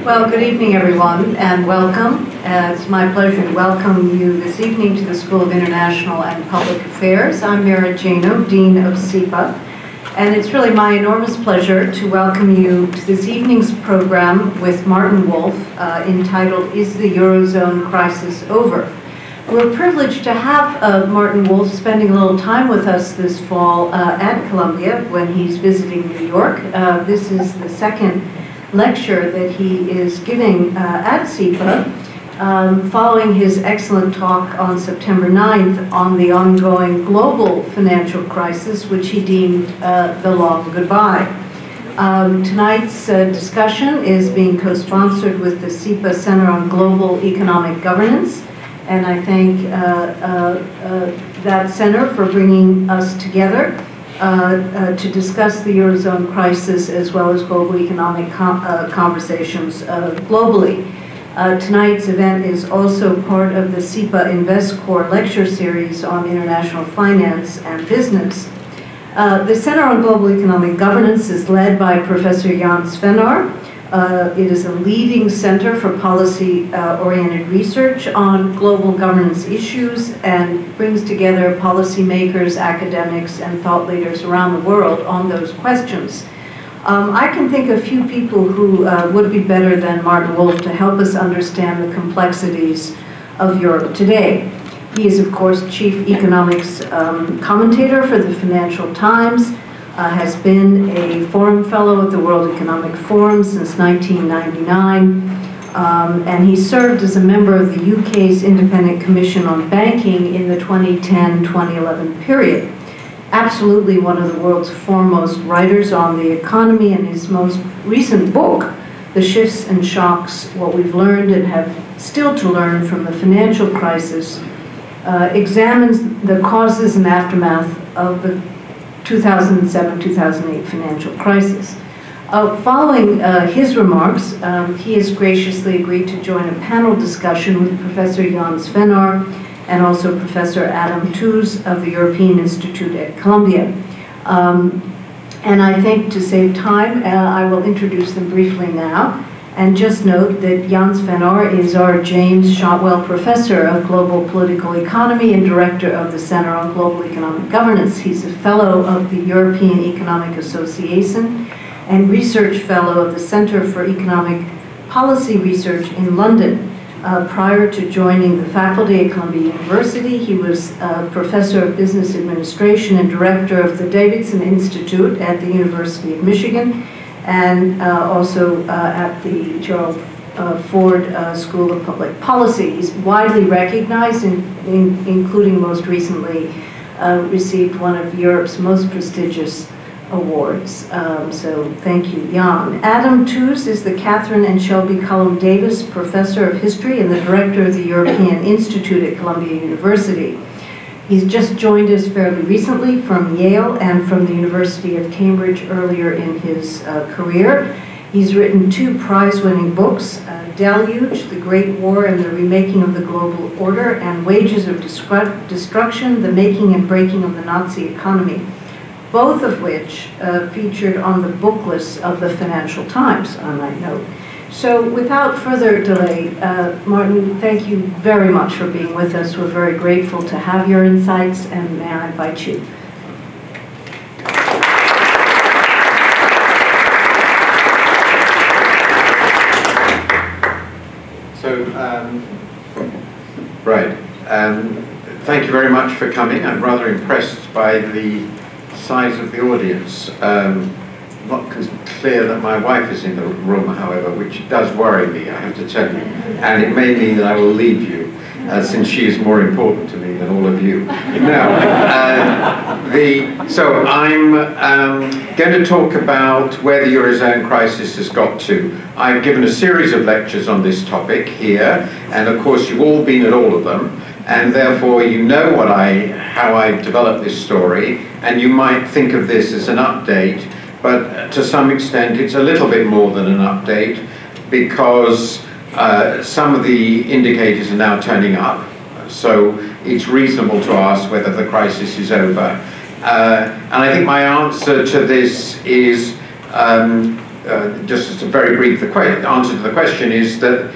Well, good evening, everyone, and welcome. It's my pleasure to welcome you this evening to the School of International and Public Affairs. I'm Mara Jano, Dean of SEPA, and it's really my enormous pleasure to welcome you to this evening's program with Martin Wolf, entitled, Is the Eurozone Crisis Over? We're privileged to have Martin Wolf spending a little time with us this fall at Columbia when he's visiting New York. This is the second lecture that he is giving at SEPA, following his excellent talk on September 9th on the ongoing global financial crisis, which he deemed the long goodbye. Tonight's discussion is being co-sponsored with the SEPA Center on Global Economic Governance, and I thank that center for bringing us together to discuss the Eurozone crisis as well as global economic conversations globally. Tonight's event is also part of the SEPA InvestCore lecture series on international finance and business. The Center on Global Economic Governance is led by Professor Jan Svenar. It is a leading center for policy-oriented research on global governance issues and brings together policymakers, academics, and thought leaders around the world on those questions. I can think of few people who would be better than Martin Wolf to help us understand the complexities of Europe today. He is, of course, Chief Economics Commentator for the Financial Times, has been a Forum Fellow at the World Economic Forum since 1999, and he served as a member of the UK's Independent Commission on Banking in the 2010-2011 period. Absolutely one of the world's foremost writers on the economy, and his most recent book, The Shifts and Shocks, What We've Learned and Have Still to Learn from the Financial Crisis, examines the causes and aftermath of the 2007-2008 financial crisis. Following his remarks, he has graciously agreed to join a panel discussion with Professor Jan Svenar and also Professor Adam Tooze of the European Institute at Columbia. And I think to save time, I will introduce them briefly now. And just note that Jan Svenar is our James Shotwell Professor of Global Political Economy and Director of the Center on Global Economic Governance. He's a Fellow of the European Economic Association and Research Fellow of the Center for Economic Policy Research in London. Prior to joining the faculty at Columbia University, he was Professor of Business Administration and Director of the Davidson Institute at the University of Michigan, and also at the Gerald Ford School of Public Policy. He's widely recognized, including most recently received one of Europe's most prestigious awards. So thank you, Jan. Adam Tooze is the Catherine and Shelby Cullum Davis Professor of History and the Director of the European Institute at Columbia University. He's just joined us fairly recently from Yale and from the University of Cambridge earlier in his career. He's written 2 prize-winning books, Deluge, The Great War and the Remaking of the Global Order, and Wages of Destruction, The Making and Breaking of the Nazi Economy, both of which featured on the book list of the Financial Times, I might note. So without further delay, Martin, thank you very much for being with us. We're very grateful to have your insights, and may I invite you. Thank you very much for coming. I'm rather impressed by the size of the audience. Not clear that my wife is in the room, however, which does worry me, I have to tell you. And it may mean that I will leave you, since she is more important to me than all of you. So I'm going to talk about where the Eurozone crisis has got to. I've given a series of lectures on this topic here, and of course you've all been at all of them, and therefore you know how I developed this story, and you might think of this as an update. But to some extent, it's a little bit more than an update, because some of the indicators are now turning up. So it's reasonable to ask whether the crisis is over. And I think my answer to this is just as a very brief answer to the question is that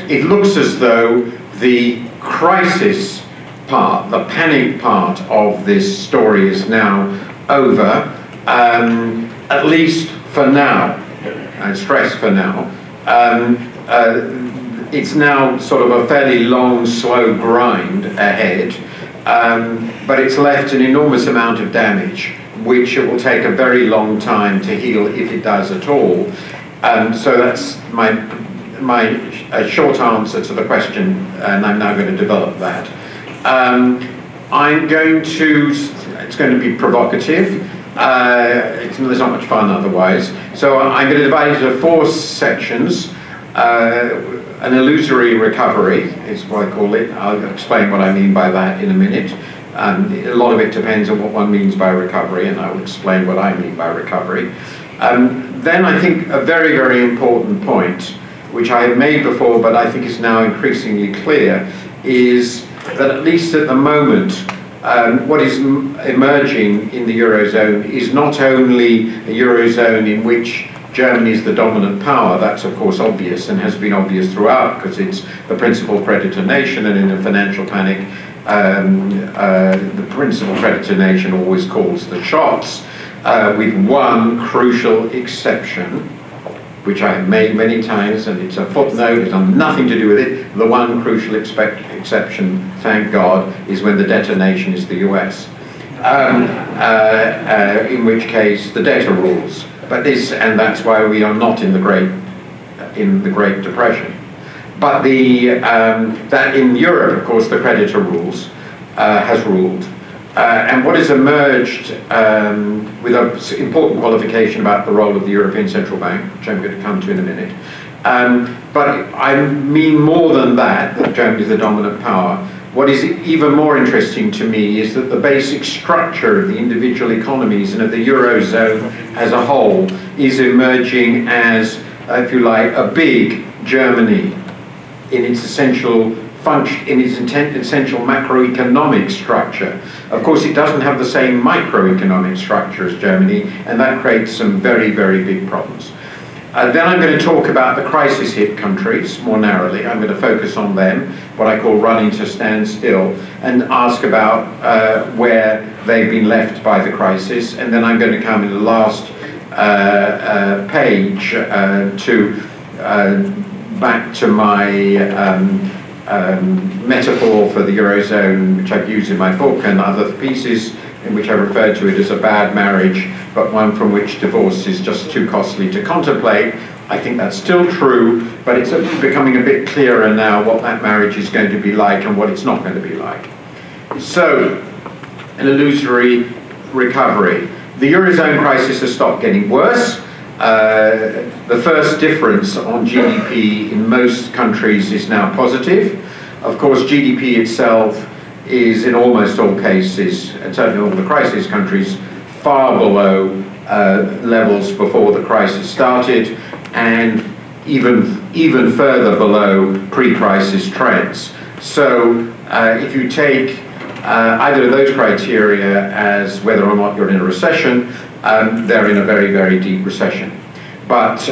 it looks as though the crisis part, the panic part of this story is now over, at least for now. I stress for now. It's now sort of a fairly long, slow grind ahead, but it's left an enormous amount of damage, which it will take a very long time to heal, if it does at all. So that's my short answer to the question, and I'm now going to develop that. It's going to be provocative. There's not much fun otherwise. So I'm going to divide it into 4 sections. An illusory recovery is what I call it. I'll explain what I mean by that in a minute. A lot of it depends on what one means by recovery, and I'll explain what I mean by recovery. Then I think a very, very important point, which I have made before, but I think is now increasingly clear, is that at least at the moment, what is emerging in the Eurozone is not only a Eurozone in which Germany is the dominant power. That's of course obvious and has been obvious throughout, because it's the principal creditor nation, and in a financial panic, the principal creditor nation always calls the shots, with one crucial exception, which I have made many times, and it's a footnote, it's got nothing to do with it. The one crucial exception, thank God, is when the debtor nation is the US, in which case the debtor rules. And that's why we are not in the Great Depression. But that in Europe, of course, the creditor has ruled. And what has emerged with an important qualification about the role of the European Central Bank, which I'm going to come to in a minute. But I mean more than that Germany is the dominant power. What is even more interesting to me is that the basic structure of the individual economies and of the Eurozone as a whole is emerging as, if you like, a big Germany in its essential function, in its essential macroeconomic structure. Of course, it doesn't have the same microeconomic structure as Germany, and that creates some very, very big problems. Then I'm going to talk about the crisis-hit countries more narrowly. I'm going to focus on them, what I call running to stand still, and ask about where they've been left by the crisis. And then I'm going to come in the last page back to my metaphor for the Eurozone, which I've used in my book and other pieces, in which I referred to it as a bad marriage, but one from which divorce is just too costly to contemplate. I think that's still true, but it's becoming a bit clearer now what that marriage is going to be like and what it's not going to be like. So, an illusory recovery. The Eurozone crisis has stopped getting worse. The first difference on GDP in most countries is now positive. Of course, GDP itself is in almost all cases, and certainly all the crisis countries, far below levels before the crisis started, and even further below pre-crisis trends. So if you take either of those criteria as whether or not you're in a recession, they're in a very, very deep recession. But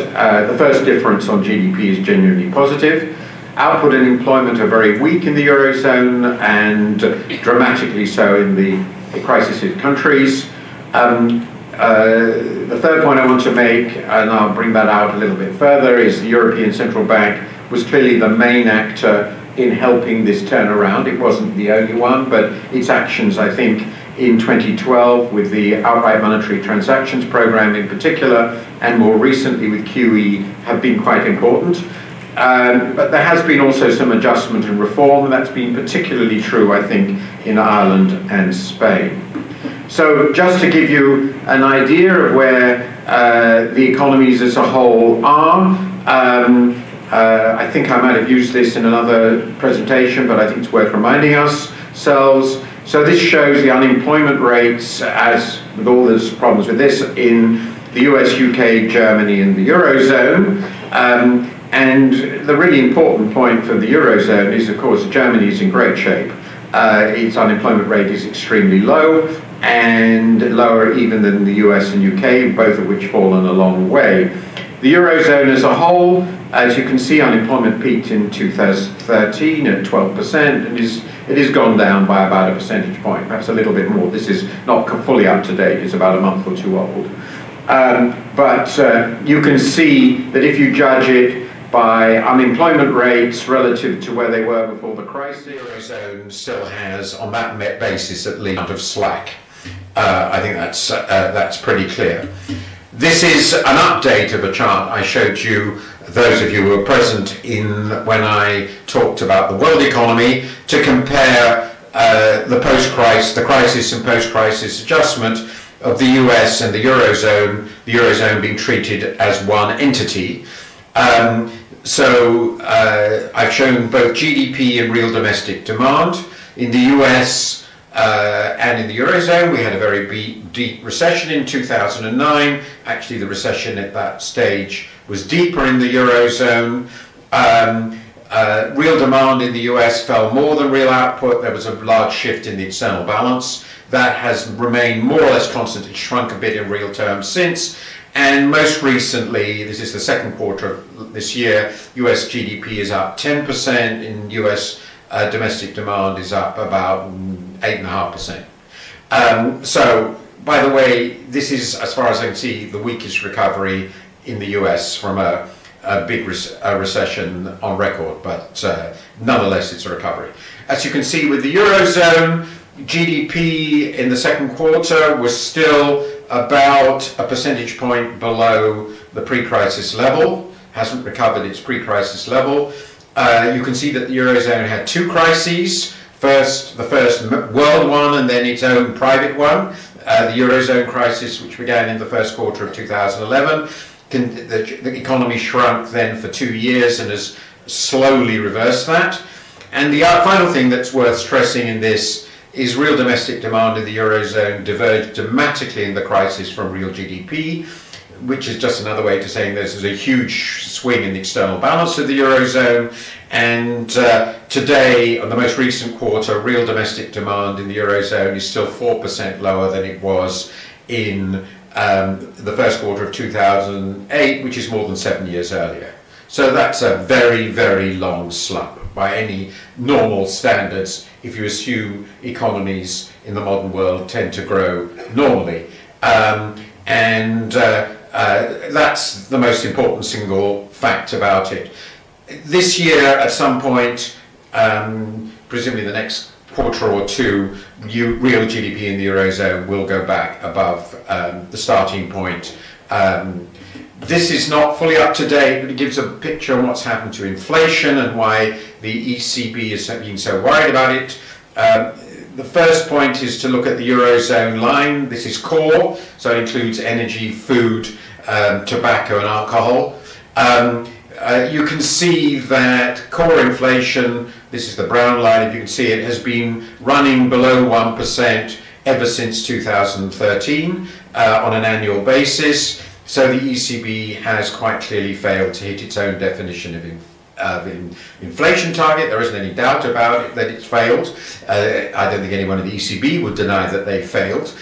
the first difference on GDP is genuinely positive. Output and employment are very weak in the Eurozone, and dramatically so in the crisis-hit countries. The third point I want to make, and I'll bring that out a little bit further, is the European Central Bank was clearly the main actor in helping this turnaround. It wasn't the only one, but its actions, I think, in 2012 with the outright monetary transactions program in particular, and more recently with QE, have been quite important. But there has been also some adjustment and reform, and that's been particularly true, I think, in Ireland and Spain. So just to give you an idea of where the economies as a whole are, I think I might have used this in another presentation, but I think it's worth reminding ourselves. So this shows the unemployment rates, as with all those problems with this, in the US, UK, Germany, and the Eurozone. And the really important point for the Eurozone is, of course, Germany is in great shape. Its unemployment rate is extremely low. and lower even than the US and UK, both of which fallen a long way. The Eurozone as a whole, as you can see, unemployment peaked in 2013 at 12%, and it has gone down by about a percentage point, perhaps a little bit more. This is not fully up to date, it's about a month or two old. But you can see that if you judge it by unemployment rates relative to where they were before the crisis, the Eurozone still has, on that basis at least, of slack. I think that's pretty clear. This is an update of a chart I showed you, those of you who were present when I talked about the world economy, to compare the crisis and post-crisis adjustment of the US and the Eurozone being treated as one entity. So I've shown both GDP and real domestic demand. In the US and in the Eurozone, we had a very deep recession in 2009. Actually, the recession at that stage was deeper in the Eurozone. Real demand in the US fell more than real output. There was a large shift in the external balance. That has remained more or less constant. It shrunk a bit in real terms since. And most recently, this is the second quarter of this year, US GDP is up 10%, in US domestic demand is up about 8.5%. So, by the way, this is, as far as I can see, the weakest recovery in the US from a big recession on record, but nonetheless it's a recovery. As you can see with the Eurozone, GDP in the second quarter was still about a percentage point below the pre-crisis level, hasn't recovered its pre-crisis level. You can see that the Eurozone had two crises, the first world one and then its own private one. The Eurozone crisis, which began in the first quarter of 2011, the economy shrunk then for 2 years and has slowly reversed that. And the final thing that's worth stressing in this is real domestic demand in the Eurozone diverged dramatically in the crisis from real GDP, which is just another way to saying there's a huge swing in the external balance of the Eurozone. And today, on the most recent quarter, real domestic demand in the Eurozone is still 4% lower than it was in the first quarter of 2008, which is more than 7 years earlier. So that's a very, very long slump by any normal standards, if you assume economies in the modern world tend to grow normally. That's the most important single fact about it. This year, at some point, presumably the next quarter or two, real GDP in the Eurozone will go back above the starting point. This is not fully up to date, but it gives a picture on what's happened to inflation and why the ECB is being so worried about it. The first point is to look at the Eurozone line. This is core, so it includes energy, food, tobacco and alcohol. You can see that core inflation, this is the brown line, if you can see it, has been running below 1% ever since 2013 on an annual basis. So the ECB has quite clearly failed to hit its own definition of inflation target. There isn't any doubt about it that it's failed. I don't think anyone at the ECB would deny that they failed.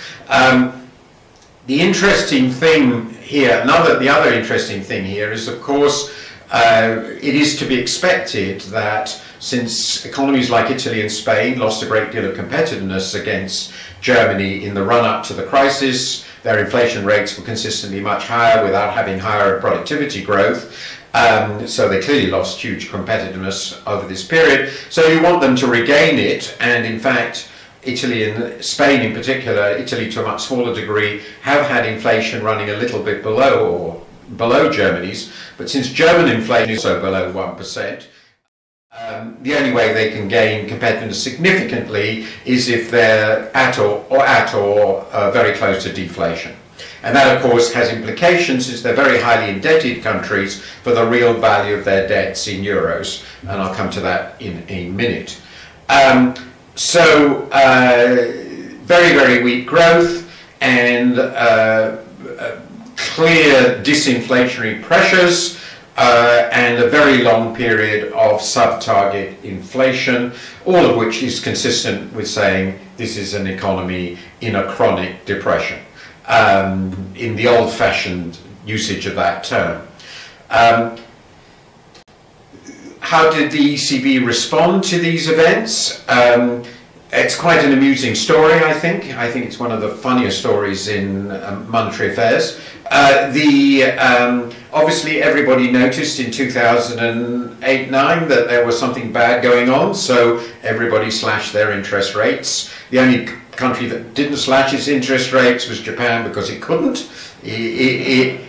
The interesting thing here, the other interesting thing here is, of course, it is to be expected that since economies like Italy and Spain lost a great deal of competitiveness against Germany in the run-up to the crisis, their inflation rates were consistently much higher without having higher productivity growth. So they clearly lost huge competitiveness over this period. So you want them to regain it, and in fact, Italy and Spain in particular, Italy to a much smaller degree, have had inflation running a little bit below Germany's, but since German inflation is so below 1%, the only way they can gain competitiveness significantly is if they're at or very close to deflation. And that, of course, has implications since they're very highly indebted countries for the real value of their debts in euros. And I'll come to that in a minute. Very, very weak growth and clear disinflationary pressures. and a very long period of sub-target inflation, all of which is consistent with saying this is an economy in a chronic depression, in the old-fashioned usage of that term. How did the ECB respond to these events? It's quite an amusing story, I think. I think it's one of the funnier stories in monetary affairs. Obviously, everybody noticed in 2008-9 that there was something bad going on, so everybody slashed their interest rates. The only country that didn't slash its interest rates was Japan, because it couldn't. It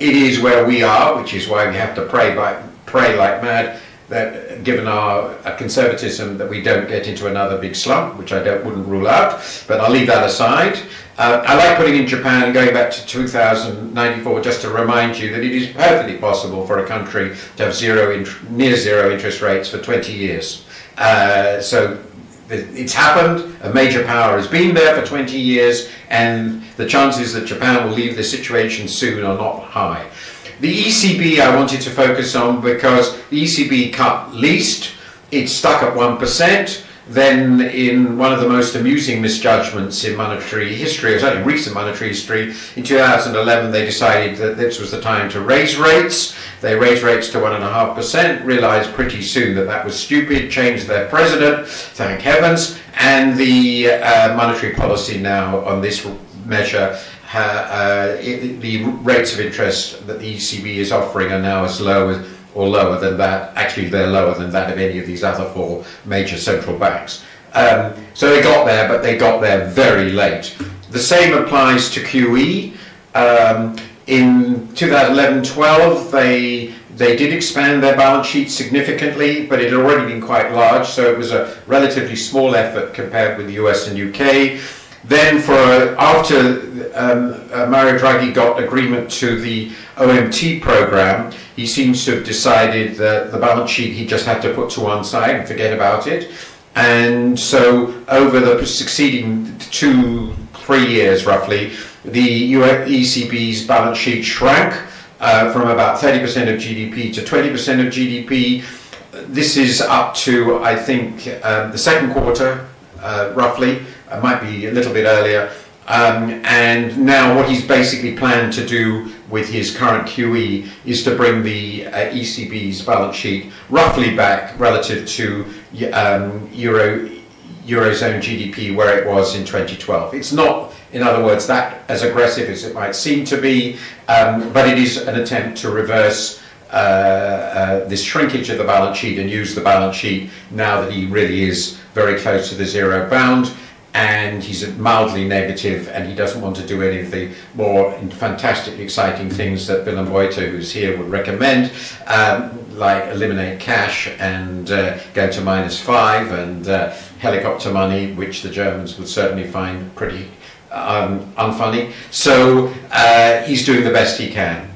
is where we are, which is why we have to pray like mad, that given our conservatism, that we don't get into another big slump, which I wouldn't rule out, but I'll leave that aside. I like putting in Japan, going back to 2094, just to remind you that it is perfectly possible for a country to have near zero interest rates for 20 years. So it's happened, a major power has been there for 20 years, and the chances that Japan will leave the situation soon are not high. The ECB I wanted to focus on because the ECB cut least, it stuck at 1%, then in one of the most amusing misjudgments in monetary history, or certainly recent monetary history, in 2011 they decided that this was the time to raise rates. They raised rates to 1.5%, realised pretty soon that that was stupid, changed their president, thank heavens, and the monetary policy now on this measure, the rates of interest that the ECB is offering are now as low as, or lower than that. Actually, they're lower than that of any of these other four major central banks. So they got there, but they got there very late. The same applies to QE. In 2011-12, they did expand their balance sheet significantly, but it had already been quite large, so it was a relatively small effort compared with the US and UK. Then after Mario Draghi got agreement to the OMT program, he seems to have decided that the balance sheet he just had to put to one side and forget about it. And so over the succeeding 2-3 years roughly, the ECB's balance sheet shrank from about 30% of GDP to 20% of GDP. This is up to, I think, the second quarter, roughly. It might be a little bit earlier. And now what he's basically planned to do with his current QE is to bring the ECB's balance sheet roughly back relative to Eurozone GDP where it was in 2012. It's not, in other words, that as aggressive as it might seem to be, but it is an attempt to reverse this shrinkage of the balance sheet and use the balance sheet now that he really is very close to the zero bound, and he's mildly negative, and he doesn't want to do any of the more fantastically exciting things that Bill and Boyta, who's here, would recommend, like eliminate cash and go to -5 and helicopter money, which the Germans would certainly find pretty unfunny. So he's doing the best he can.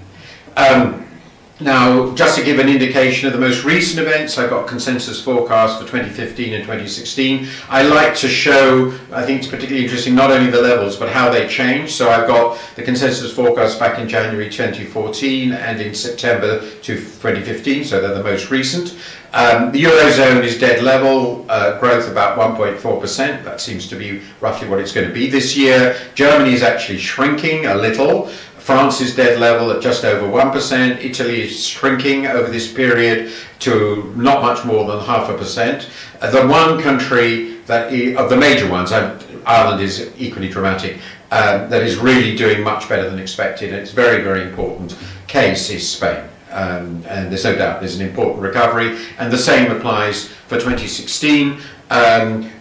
Now, just to give an indication of the most recent events, I've got consensus forecasts for 2015 and 2016. I like to show, I think it's particularly interesting, not only the levels, but how they change. So I've got the consensus forecasts back in January 2014 and in September 2015, so they're the most recent. The Eurozone is dead level, growth about 1.4%. That seems to be roughly what it's going to be this year. Germany is actually shrinking a little. France is dead level at just over 1%. Italy is shrinking over this period to not much more than 0.5%. The one country that, of the major ones, Ireland is equally dramatic, that is really doing much better than expected, and it's very, very important case is Spain. And there's no doubt there's an important recovery, and the same applies for 2016.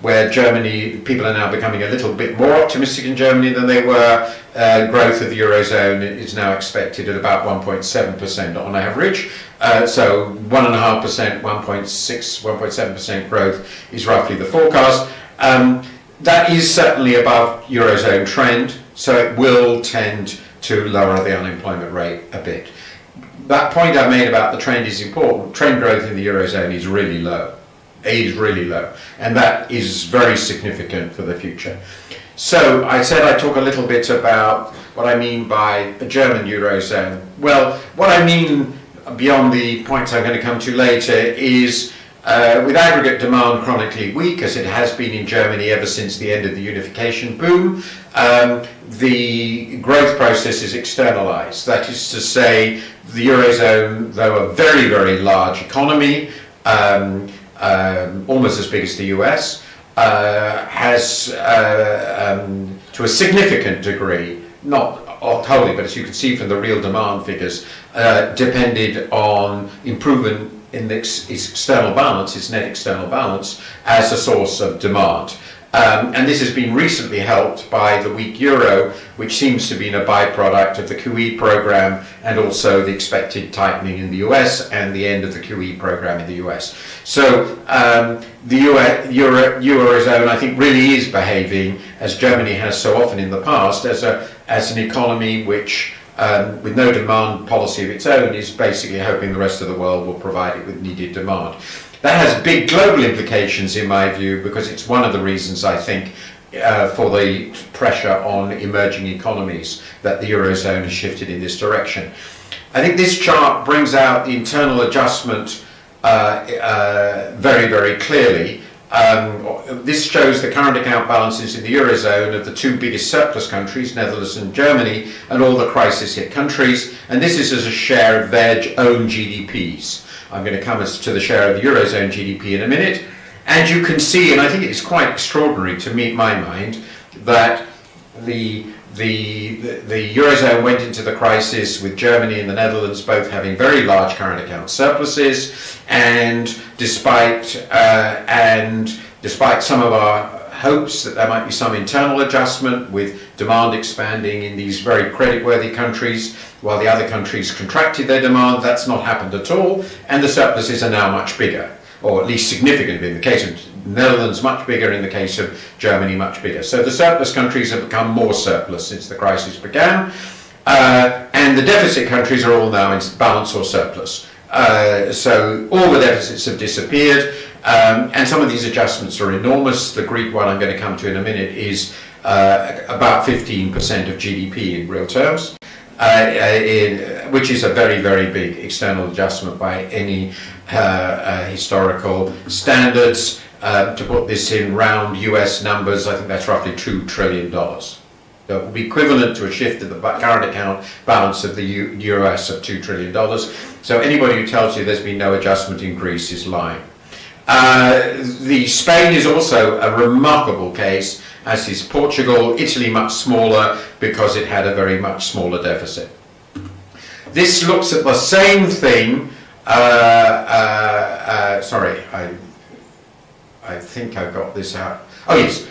Where Germany, people are now becoming a little bit more optimistic in Germany than they were. Growth of the Eurozone is now expected at about 1.7% on average. So 1.5%, 1.6%, 1.7% growth is roughly the forecast. That is certainly above Eurozone trend, so it will tend to lower the unemployment rate a bit. That point I made about the trend is important. Trend growth in the Eurozone is really low. It is really low, and that is very significant for the future. So I said I'd talk a little bit about what I mean by a German Eurozone. Well, what I mean beyond the points I'm going to come to later, is with aggregate demand chronically weak, as it has been in Germany ever since the end of the unification boom, the growth process is externalized. That is to say, the Eurozone, though a very, very large economy, almost as big as the US, has, to a significant degree, not wholly, but as you can see from the real demand figures, depended on improvement in its external balance, its net external balance, as a source of demand. And this has been recently helped by the weak euro, which seems to be a byproduct of the QE program and also the expected tightening in the US and the end of the QE program in the US. So the Eurozone, I think, really is behaving, as Germany has so often in the past, as an economy which, with no demand policy of its own, is basically hoping the rest of the world will provide it with needed demand. That has big global implications, in my view, because it's one of the reasons, I think, for the pressure on emerging economies that the Eurozone has shifted in this direction. I think this chart brings out the internal adjustment very, very clearly. This shows the current account balances in the Eurozone of the two biggest surplus countries, Netherlands and Germany, and all the crisis-hit countries, and this is as a share of their own GDPs. I'm going to come to the share of the Eurozone GDP in a minute, and you can see, and I think it's quite extraordinary to my mind, that the Eurozone went into the crisis with Germany and the Netherlands both having very large current account surpluses, and despite some of our hopes that there might be some internal adjustment with demand expanding in these very creditworthy countries, while the other countries contracted their demand, that's not happened at all, and the surpluses are now much bigger, or at least significantly. In the case of Netherlands, much bigger; in the case of Germany, much bigger. So the surplus countries have become more surplus since the crisis began, and the deficit countries are all now in balance or surplus. So all the deficits have disappeared, and some of these adjustments are enormous. The Greek one I'm going to come to in a minute is about 15% of GDP in real terms, which is a very, very big external adjustment by any historical standards. To put this in round US numbers, I think that's roughly $2 trillion. That would be equivalent to a shift in the current account balance of the US of $2 trillion. So anybody who tells you there's been no adjustment in Greece is lying. Spain is also a remarkable case, as is Portugal. Italy much smaller because it had a very much smaller deficit. This looks at the same thing. Sorry, I think I've got this out. Oh yes,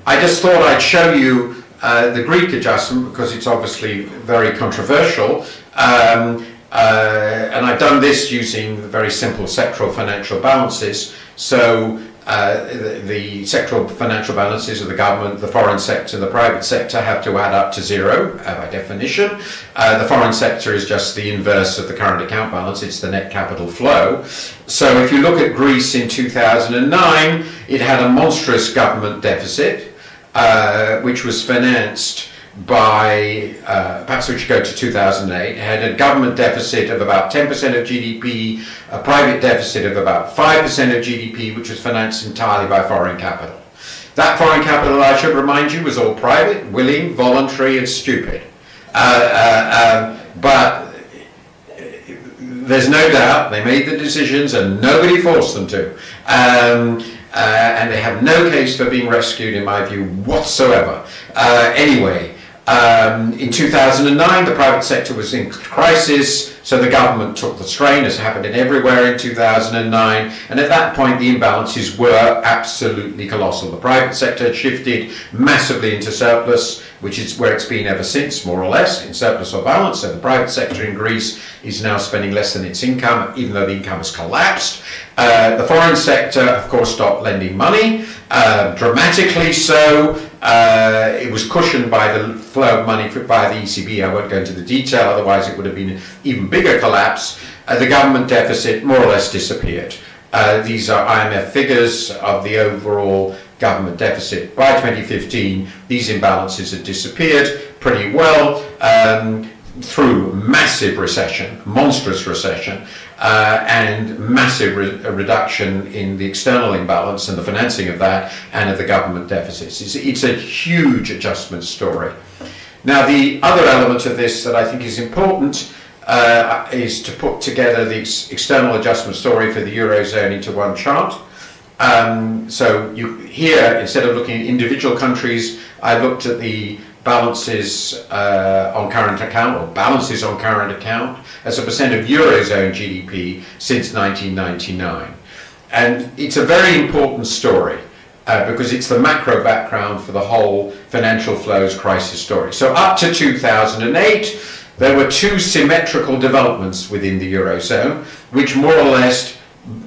I just thought I'd show you the Greek adjustment because it's obviously very controversial. And I've done this using the very simple sectoral financial balances. So the sectoral financial balances of the government, the foreign sector, the private sector have to add up to zero by definition. The foreign sector is just the inverse of the current account balance. It's the net capital flow. So if you look at Greece in 2009, it had a monstrous government deficit, which was financed by, perhaps we should go to 2008, it had a government deficit of about 10% of GDP, a private deficit of about 5% of GDP, which was financed entirely by foreign capital. That foreign capital, I should remind you, was all private, willing, voluntary, and stupid. But there's no doubt they made the decisions and nobody forced them to. And they have no case for being rescued, in my view, whatsoever. Anyway, in 2009, the private sector was in crisis, so the government took the strain, as happened everywhere in 2009, and at that point the imbalances were absolutely colossal. The private sector had shifted massively into surplus, which is where it's been ever since, more or less, in surplus or balance. So the private sector in Greece is now spending less than its income, even though the income has collapsed. The foreign sector, of course, stopped lending money, dramatically so. It was cushioned by the flow of money by the ECB. I won't go into the detail, otherwise it would have been an even bigger collapse. The government deficit more or less disappeared. These are IMF figures of the overall government deficit. By 2015, these imbalances had disappeared pretty well. through massive recession, monstrous recession, and massive reduction in the external imbalance and the financing of that and of the government deficits. It's a huge adjustment story. Now, the other element of this that I think is important is to put together the external adjustment story for the Eurozone into one chart. So here, instead of looking at individual countries, I looked at the balances on current account, or balances on current account, as a percent of Eurozone GDP since 1999. And it's a very important story because it's the macro background for the whole financial flows crisis story. So up to 2008, there were two symmetrical developments within the Eurozone, which more or less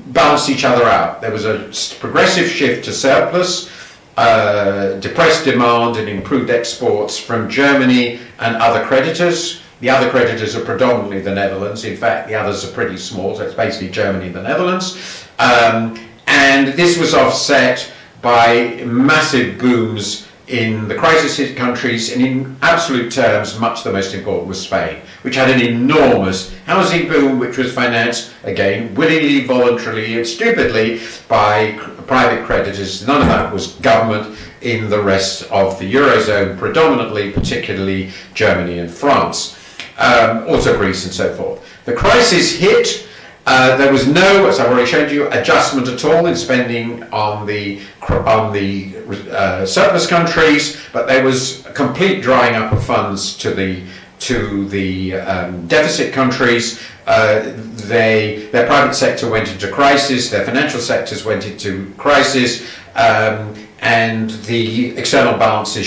balanced each other out. There was a progressive shift to surplus, depressed demand and improved exports from Germany and other creditors. The other creditors are predominantly the Netherlands. In fact, the others are pretty small, so it's basically Germany and the Netherlands. And this was offset by massive booms in the crisis-hit countries, and in absolute terms, much the most important was Spain, which had an enormous housing boom, which was financed, again, willingly, voluntarily, and stupidly by private creditors. None of that was government in the rest of the Eurozone, predominantly, particularly Germany and France, also Greece and so forth. The crisis hit. There was no, as I've already showed you, adjustment at all in spending on the surplus countries, but there was a complete drying up of funds to the deficit countries. Their private sector went into crisis, their financial sectors went into crisis, and the external balances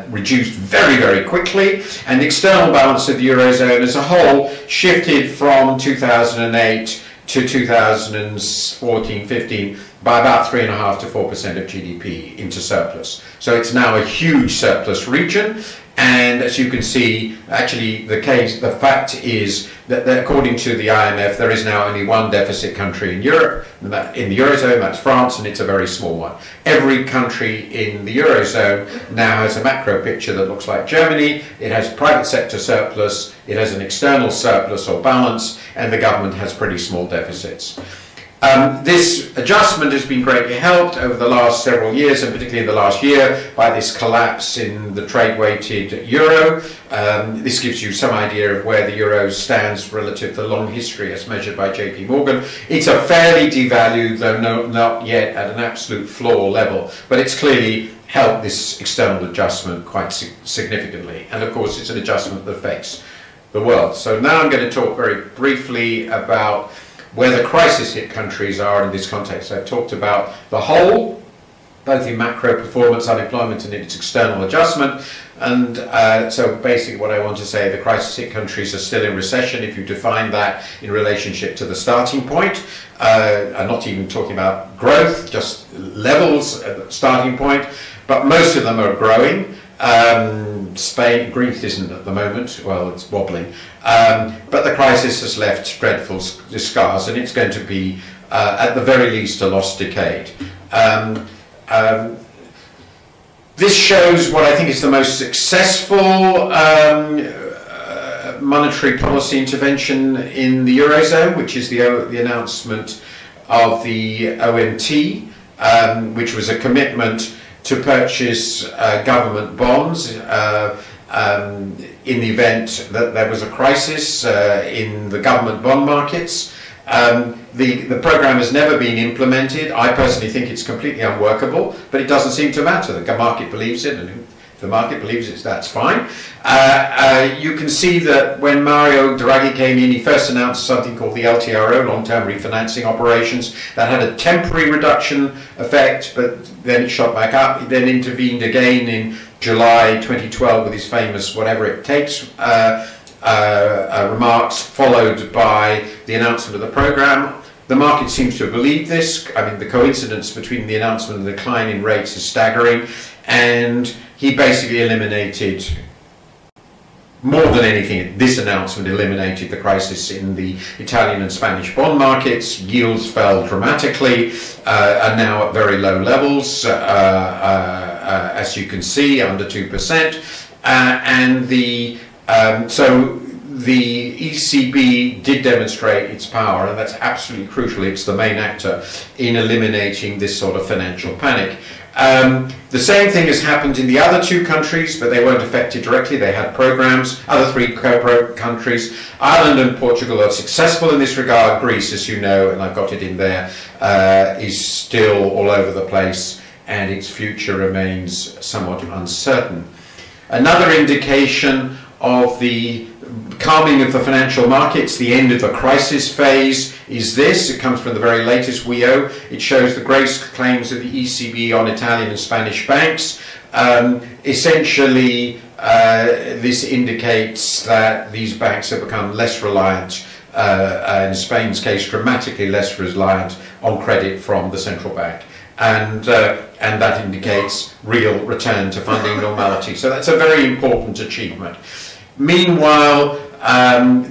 reduced very, very quickly, and the external balance of the Eurozone as a whole shifted from 2008 to 2014-15 by about 3.5% to 4% of GDP into surplus. So it's now a huge surplus region, and as you can see, actually the fact is that according to the IMF, there is now only one deficit country in Europe, in the Eurozone, that's France, and it's a very small one. Every country in the Eurozone now has a macro picture that looks like Germany. It has private sector surplus, it has an external surplus or balance, and the government has pretty small deficits. This adjustment has been greatly helped over the last several years, and particularly in the last year, by this collapse in the trade-weighted euro. This gives you some idea of where the euro stands relative to the long history as measured by JP Morgan. It's a fairly devalued, though not yet at an absolute floor level, but it's clearly helped this external adjustment quite significantly. And of course, it's an adjustment that affects the world. So now I'm going to talk very briefly about where the crisis-hit countries are in this context. I've talked about the whole, both in macro performance, unemployment, and its external adjustment. And so basically what I want to say, the crisis-hit countries are still in recession if you define that in relationship to the starting point. I'm not even talking about growth, just levels at the starting point. But most of them are growing. Spain, Greece isn't at the moment, well, it's wobbling, but the crisis has left dreadful scars, and it's going to be, at the very least, a lost decade. This shows what I think is the most successful monetary policy intervention in the Eurozone, which is the announcement of the OMT, which was a commitment to purchase government bonds in the event that there was a crisis in the government bond markets. The program has never been implemented. I personally think it's completely unworkable, but it doesn't seem to matter. The market believes it, and if the market believes it, that's fine. You can see that when Mario Draghi came in, he first announced something called the LTRO, long-term refinancing operations, that had a temporary reduction effect, but then it shot back up. He then intervened again in July 2012 with his famous whatever it takes remarks, followed by the announcement of the program. The market seems to believe this. I mean, the coincidence between the announcement and the decline in rates is staggering, and he basically eliminated, more than anything, this announcement eliminated the crisis in the Italian and Spanish bond markets. Yields fell dramatically, are now at very low levels, as you can see, under 2%, and the So the ECB did demonstrate its power, and that's absolutely crucial. It's the main actor in eliminating this sort of financial panic. The same thing has happened in the other two countries, but they weren't affected directly. They had programs. Other three countries, Ireland and Portugal, are successful in this regard. Greece, as you know, and I've got it in there, is still all over the place, and its future remains somewhat uncertain. Another indication of the calming of the financial markets, the end of the crisis phase, is this. It comes from the very latest WIO. It shows the gross claims of the ECB on Italian and Spanish banks. Essentially, this indicates that these banks have become less reliant, in Spain's case, dramatically less reliant on credit from the central bank. And that indicates real return to funding normality. So that's a very important achievement. Meanwhile,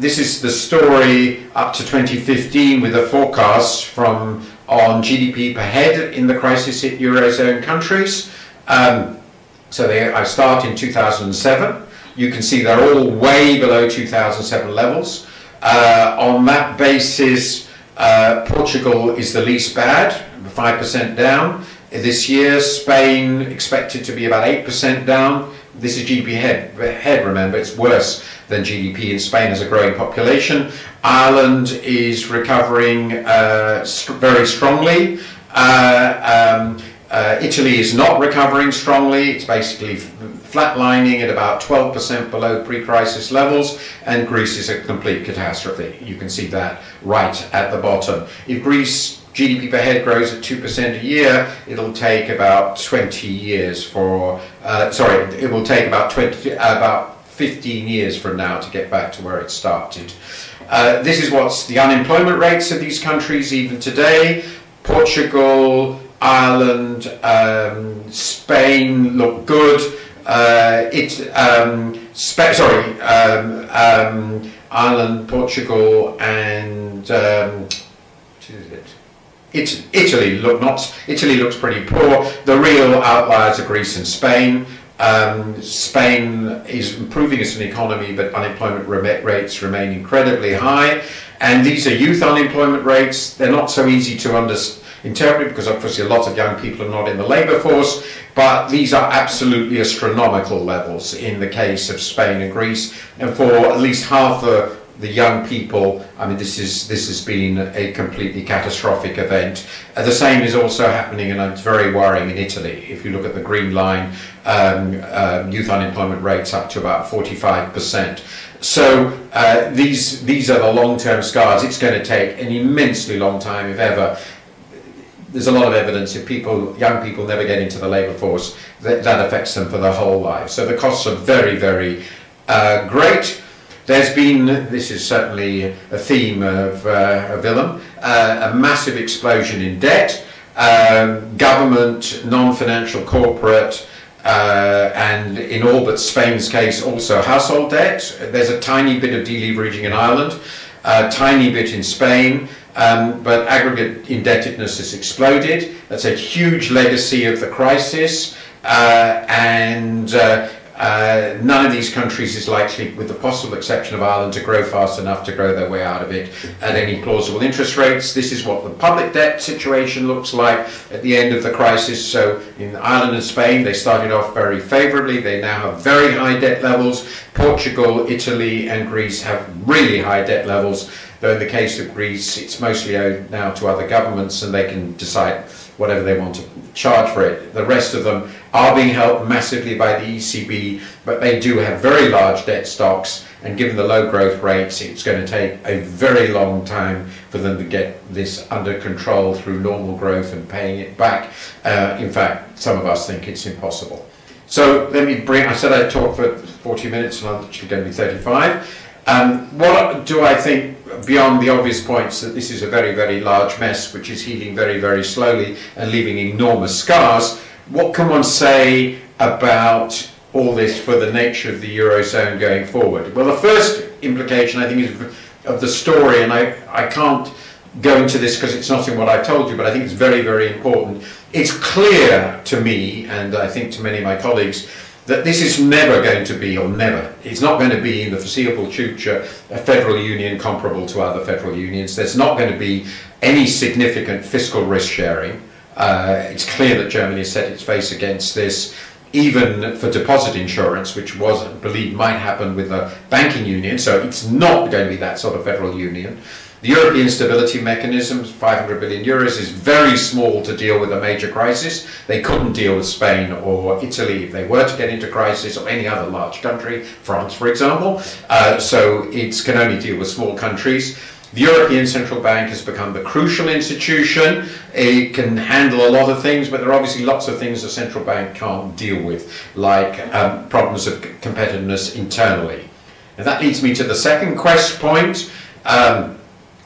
this is the story up to 2015 with a forecast on GDP per head in the crisis-hit Eurozone countries. I start in 2007. You can see they're all way below 2007 levels. On that basis, Portugal is the least bad, 5% down. This year, Spain expected to be about 8% down. This is GDP head, remember, it's worse than GDP in Spain as a growing population. Ireland is recovering very strongly. Italy is not recovering strongly. It's basically flatlining at about 12% below pre-crisis levels, and Greece is a complete catastrophe. You can see that right at the bottom. If Greece GDP per head grows at 2% a year, it'll take about 20 years for, it will take about 15 years from now to get back to where it started. This is what's the unemployment rates of these countries even today. Portugal, Ireland, Spain look good. Ireland, Portugal, and Italy looks pretty poor. The real outliers are Greece and Spain. Spain is improving as an economy, but unemployment rates remain incredibly high. And these are youth unemployment rates. They're not so easy to interpret because obviously a lot of young people are not in the labour force, but these are absolutely astronomical levels in the case of Spain and Greece. And for at least half the young people, I mean, this has been a completely catastrophic event. The same is also happening, and it's very worrying, in Italy. If you look at the green line, youth unemployment rates up to about 45%. So these are the long-term scars. It's going to take an immensely long time, if ever. There's a lot of evidence if young people never get into the labour force, that affects them for their whole life. So the costs are very, very great. There's been, this is certainly a theme of Willem, a massive explosion in debt, government, non-financial, corporate, and in all but Spain's case also household debt. There's a tiny bit of deleveraging in Ireland, a tiny bit in Spain, but aggregate indebtedness has exploded. That's a huge legacy of the crisis, none of these countries is likely, with the possible exception of Ireland, to grow fast enough to grow their way out of it at any plausible interest rates. This is what the public debt situation looks like at the end of the crisis. So in Ireland and Spain, they started off very favourably. They now have very high debt levels. Portugal, Italy and Greece have really high debt levels, though in the case of Greece, it's mostly owed now to other governments, and they can decide whatever they want to charge for it. The rest of them are being helped massively by the ECB, but they do have very large debt stocks, and given the low growth rates, it's going to take a very long time for them to get this under control through normal growth and paying it back. In fact, some of us think it's impossible. So let me I said I'd talk for 40 minutes, and I'm actually going to be 35. What do I think, beyond the obvious points that this is a very, very large mess which is healing very, very slowly and leaving enormous scars? What can one say about all this for the nature of the Eurozone going forward? Well, the first implication, I think, is of the story, and I can't go into this because it's not in what I told you, but I think it's very, very important. It's clear to me, and I think to many of my colleagues, that this is never going to be, or never, it's not going to be in the foreseeable future a federal union comparable to other federal unions. There's not going to be any significant fiscal risk sharing. It's clear that Germany has set its face against this, even for deposit insurance, which was believed might happen with a banking union, so it's not going to be that sort of federal union. The European Stability Mechanism, 500 billion euros, is very small to deal with a major crisis. They couldn't deal with Spain or Italy if they were to get into crisis, or any other large country, France for example, so it can only deal with small countries. The European Central Bank has become the crucial institution. It can handle a lot of things, but there are obviously lots of things the central bank can't deal with, like problems of competitiveness internally. And that leads me to the second point.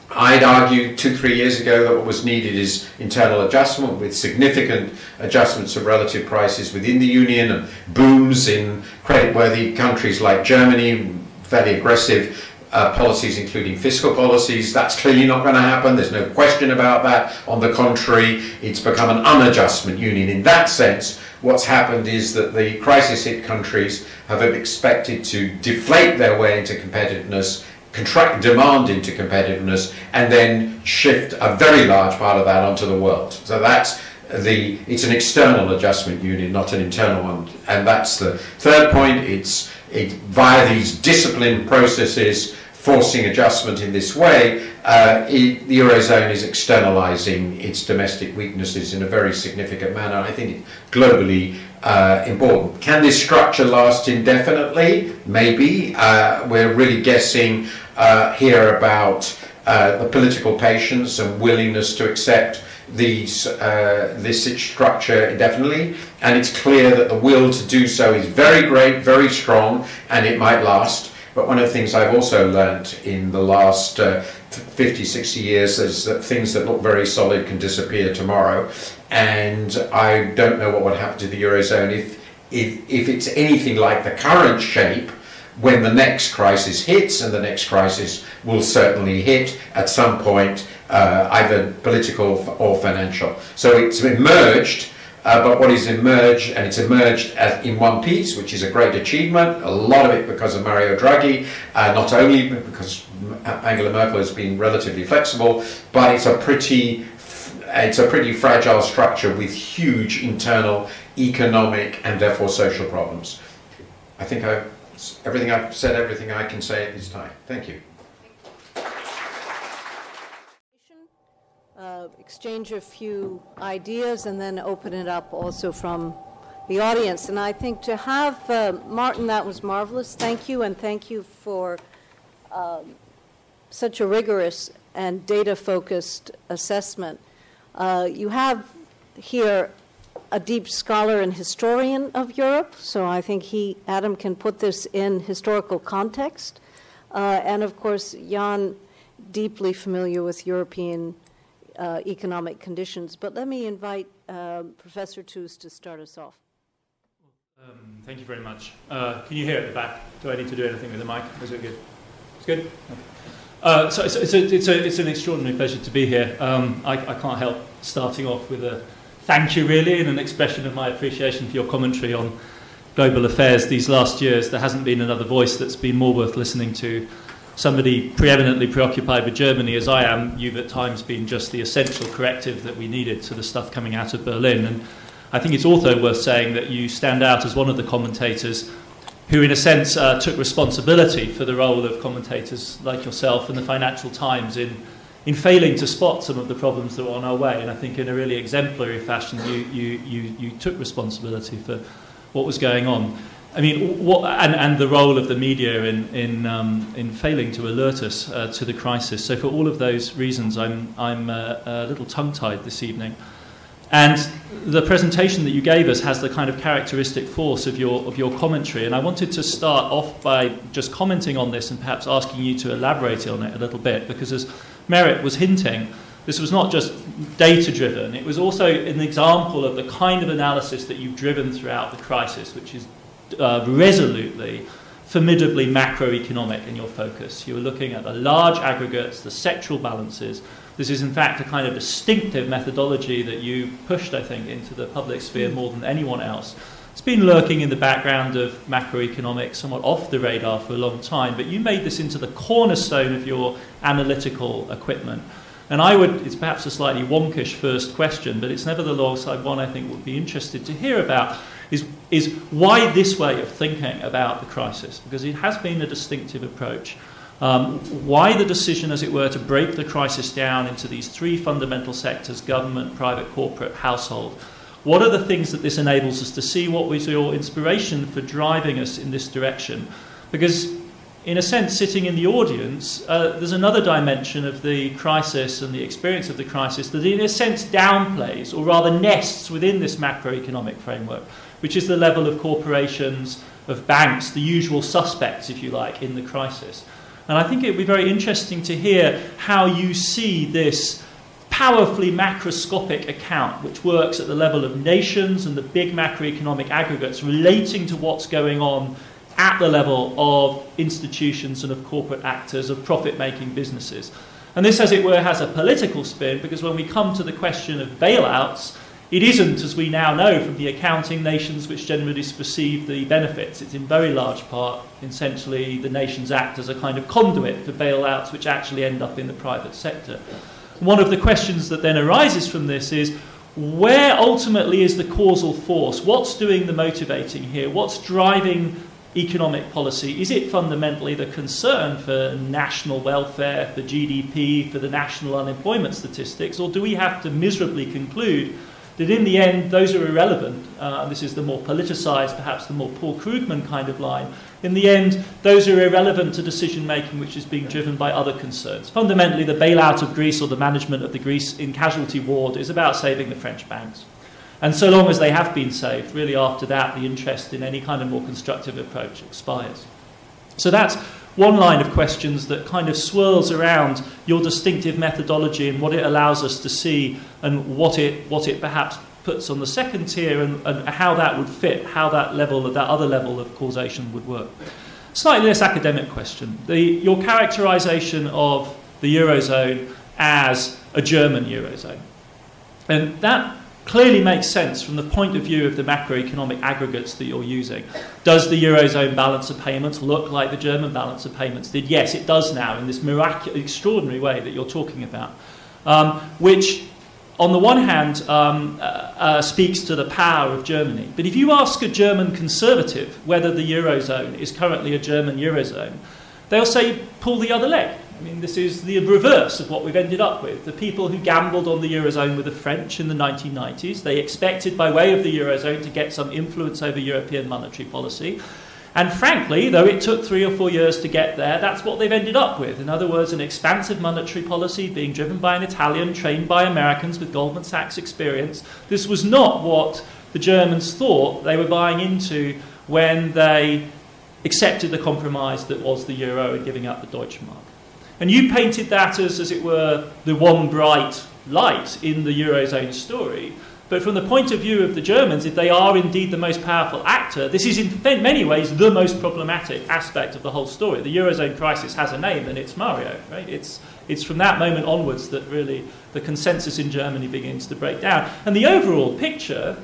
I'd argued 2-3 years ago that what was needed is internal adjustment, with significant adjustments of relative prices within the Union and booms in creditworthy countries like Germany, fairly aggressive policies, including fiscal policies. That's clearly not going to happen. There's no question about that. On the contrary, it's become an unadjustment union. In that sense, what's happened is that the crisis-hit countries have expected to deflate their way into competitiveness, contract demand into competitiveness, and then shift a very large part of that onto the world. So it's an external adjustment union, not an internal one. And that's the third point. It's via these disciplined processes, forcing adjustment in this way, the Eurozone is externalizing its domestic weaknesses in a very significant manner. I think it's globally important. Can this structure last indefinitely? Maybe. We're really guessing here about the political patience and willingness to accept this structure indefinitely, and it's clear that the will to do so is very great, very strong, and it might last. But one of the things I've also learnt in the last 50, 60 years is that things that look very solid can disappear tomorrow, and I don't know what would happen to the Eurozone if it's anything like the current shape when the next crisis hits, and the next crisis will certainly hit at some point, either political or financial. So it's emerged, but what is emerged, and it's emerged in one piece, which is a great achievement, a lot of it because of Mario Draghi, not only because Angela Merkel has been relatively flexible, but it's a pretty fragile structure with huge internal economic and therefore social problems. I think I've said everything I can say at this time. Thank you. Exchange a few ideas and then open it up also from the audience. And I think to have Martin, that was marvelous. Thank you, and thank you for such a rigorous and data-focused assessment. You have here a deep scholar and historian of Europe, so I think Adam can put this in historical context. And of course, Jan, deeply familiar with European economic conditions. But let me invite Professor Toos to start us off. Thank you very much. Can you hear at the back? Do I need to do anything with the mic? Is it good? It's good? Okay. So it's an extraordinary pleasure to be here. I can't help starting off with a thank you, really, and an expression of my appreciation for your commentary on global affairs these last years. There hasn't been another voice that's been more worth listening to. Somebody preeminently preoccupied with Germany as I am, you've at times been just the essential corrective that we needed to the stuff coming out of Berlin. And I think it's also worth saying that you stand out as one of the commentators who, in a sense, took responsibility for the role of commentators like yourself and the Financial Times in failing to spot some of the problems that were on our way. And I think in a really exemplary fashion, you took responsibility for what was going on. I mean, and the role of the media in failing to alert us to the crisis. So for all of those reasons, I'm a little tongue-tied this evening. And the presentation that you gave us has the kind of characteristic force of your commentary. And I wanted to start off by just commenting on this and perhaps asking you to elaborate on it a little bit, because as Merit was hinting, this was not just data-driven. It was also an example of the kind of analysis that you've driven throughout the crisis, which is resolutely, formidably macroeconomic in your focus. You were looking at the large aggregates, the sectoral balances. This is, in fact, a kind of distinctive methodology that you pushed, I think, into the public sphere more than anyone else, It's been lurking in the background of macroeconomics, somewhat off the radar for a long time, but you made this into the cornerstone of your analytical equipment. And it's perhaps a slightly wonkish first question, but it's nevertheless one I think would be interested to hear about, is why this way of thinking about the crisis? Because it has been a distinctive approach. Why the decision, as it were, to break the crisis down into these three fundamental sectors: government, private, corporate, household? What are the things that this enables us to see? What was your inspiration for driving us in this direction? Because, in a sense, sitting in the audience, there's another dimension of the crisis and the experience of the crisis that, in a sense, downplays, or rather nests within this macroeconomic framework, which is the level of corporations, of banks, the usual suspects, if you like, in the crisis. And I think it would be very interesting to hear how you see this powerfully macroscopic account, which works at the level of nations and the big macroeconomic aggregates, relating to what's going on at the level of institutions and of corporate actors, of profit-making businesses. And this, as it were, has a political spin, because when we come to the question of bailouts, it isn't, as we now know from the accounting, nations which generally receive the benefits. It's in very large part, essentially, the nations act as a kind of conduit for bailouts which actually end up in the private sector. One of the questions that then arises from this is, where ultimately is the causal force? What's doing the motivating here? What's driving economic policy? Is it fundamentally the concern for national welfare, for GDP, for the national unemployment statistics? Or do we have to miserably conclude that in the end those are irrelevant? This is the more politicised, perhaps the more Paul Krugman kind of line. In the end, those are irrelevant to decision-making which is being driven by other concerns. Fundamentally, the bailout of Greece, or the management of the Greece in casualty ward, is about saving the French banks. And so long as they have been saved, really after that, the interest in any kind of more constructive approach expires. So that's one line of questions that kind of swirls around your distinctive methodology and what it allows us to see, and what it perhaps puts on the second tier, and how that would fit, how that other level of causation would work. Slightly less academic question. Your characterization of the Eurozone as a German Eurozone. And that clearly makes sense from the point of view of the macroeconomic aggregates that you're using. Does the Eurozone balance of payments look like the German balance of payments did? Yes, it does now, in this miraculous, extraordinary way that you're talking about, which, on the one hand, speaks to the power of Germany. But if you ask a German conservative whether the Eurozone is currently a German Eurozone, they'll say, pull the other leg. I mean, this is the reverse of what we've ended up with. The people who gambled on the Eurozone were the French in the 1990s. They expected, by way of the Eurozone, to get some influence over European monetary policy. And frankly, though it took 3 or 4 years to get there, that's what they've ended up with. In other words, an expansive monetary policy being driven by an Italian, trained by Americans with Goldman Sachs experience. This was not what the Germans thought they were buying into when they accepted the compromise that was the euro and giving up the Deutschmark. And you painted that as it were, the one bright light in the Eurozone story. But from the point of view of the Germans, if they are indeed the most powerful actor, this is in many ways the most problematic aspect of the whole story. The Eurozone crisis has a name, and it's Mario, right? It's from that moment onwards that really the consensus in Germany begins to break down. And the overall picture,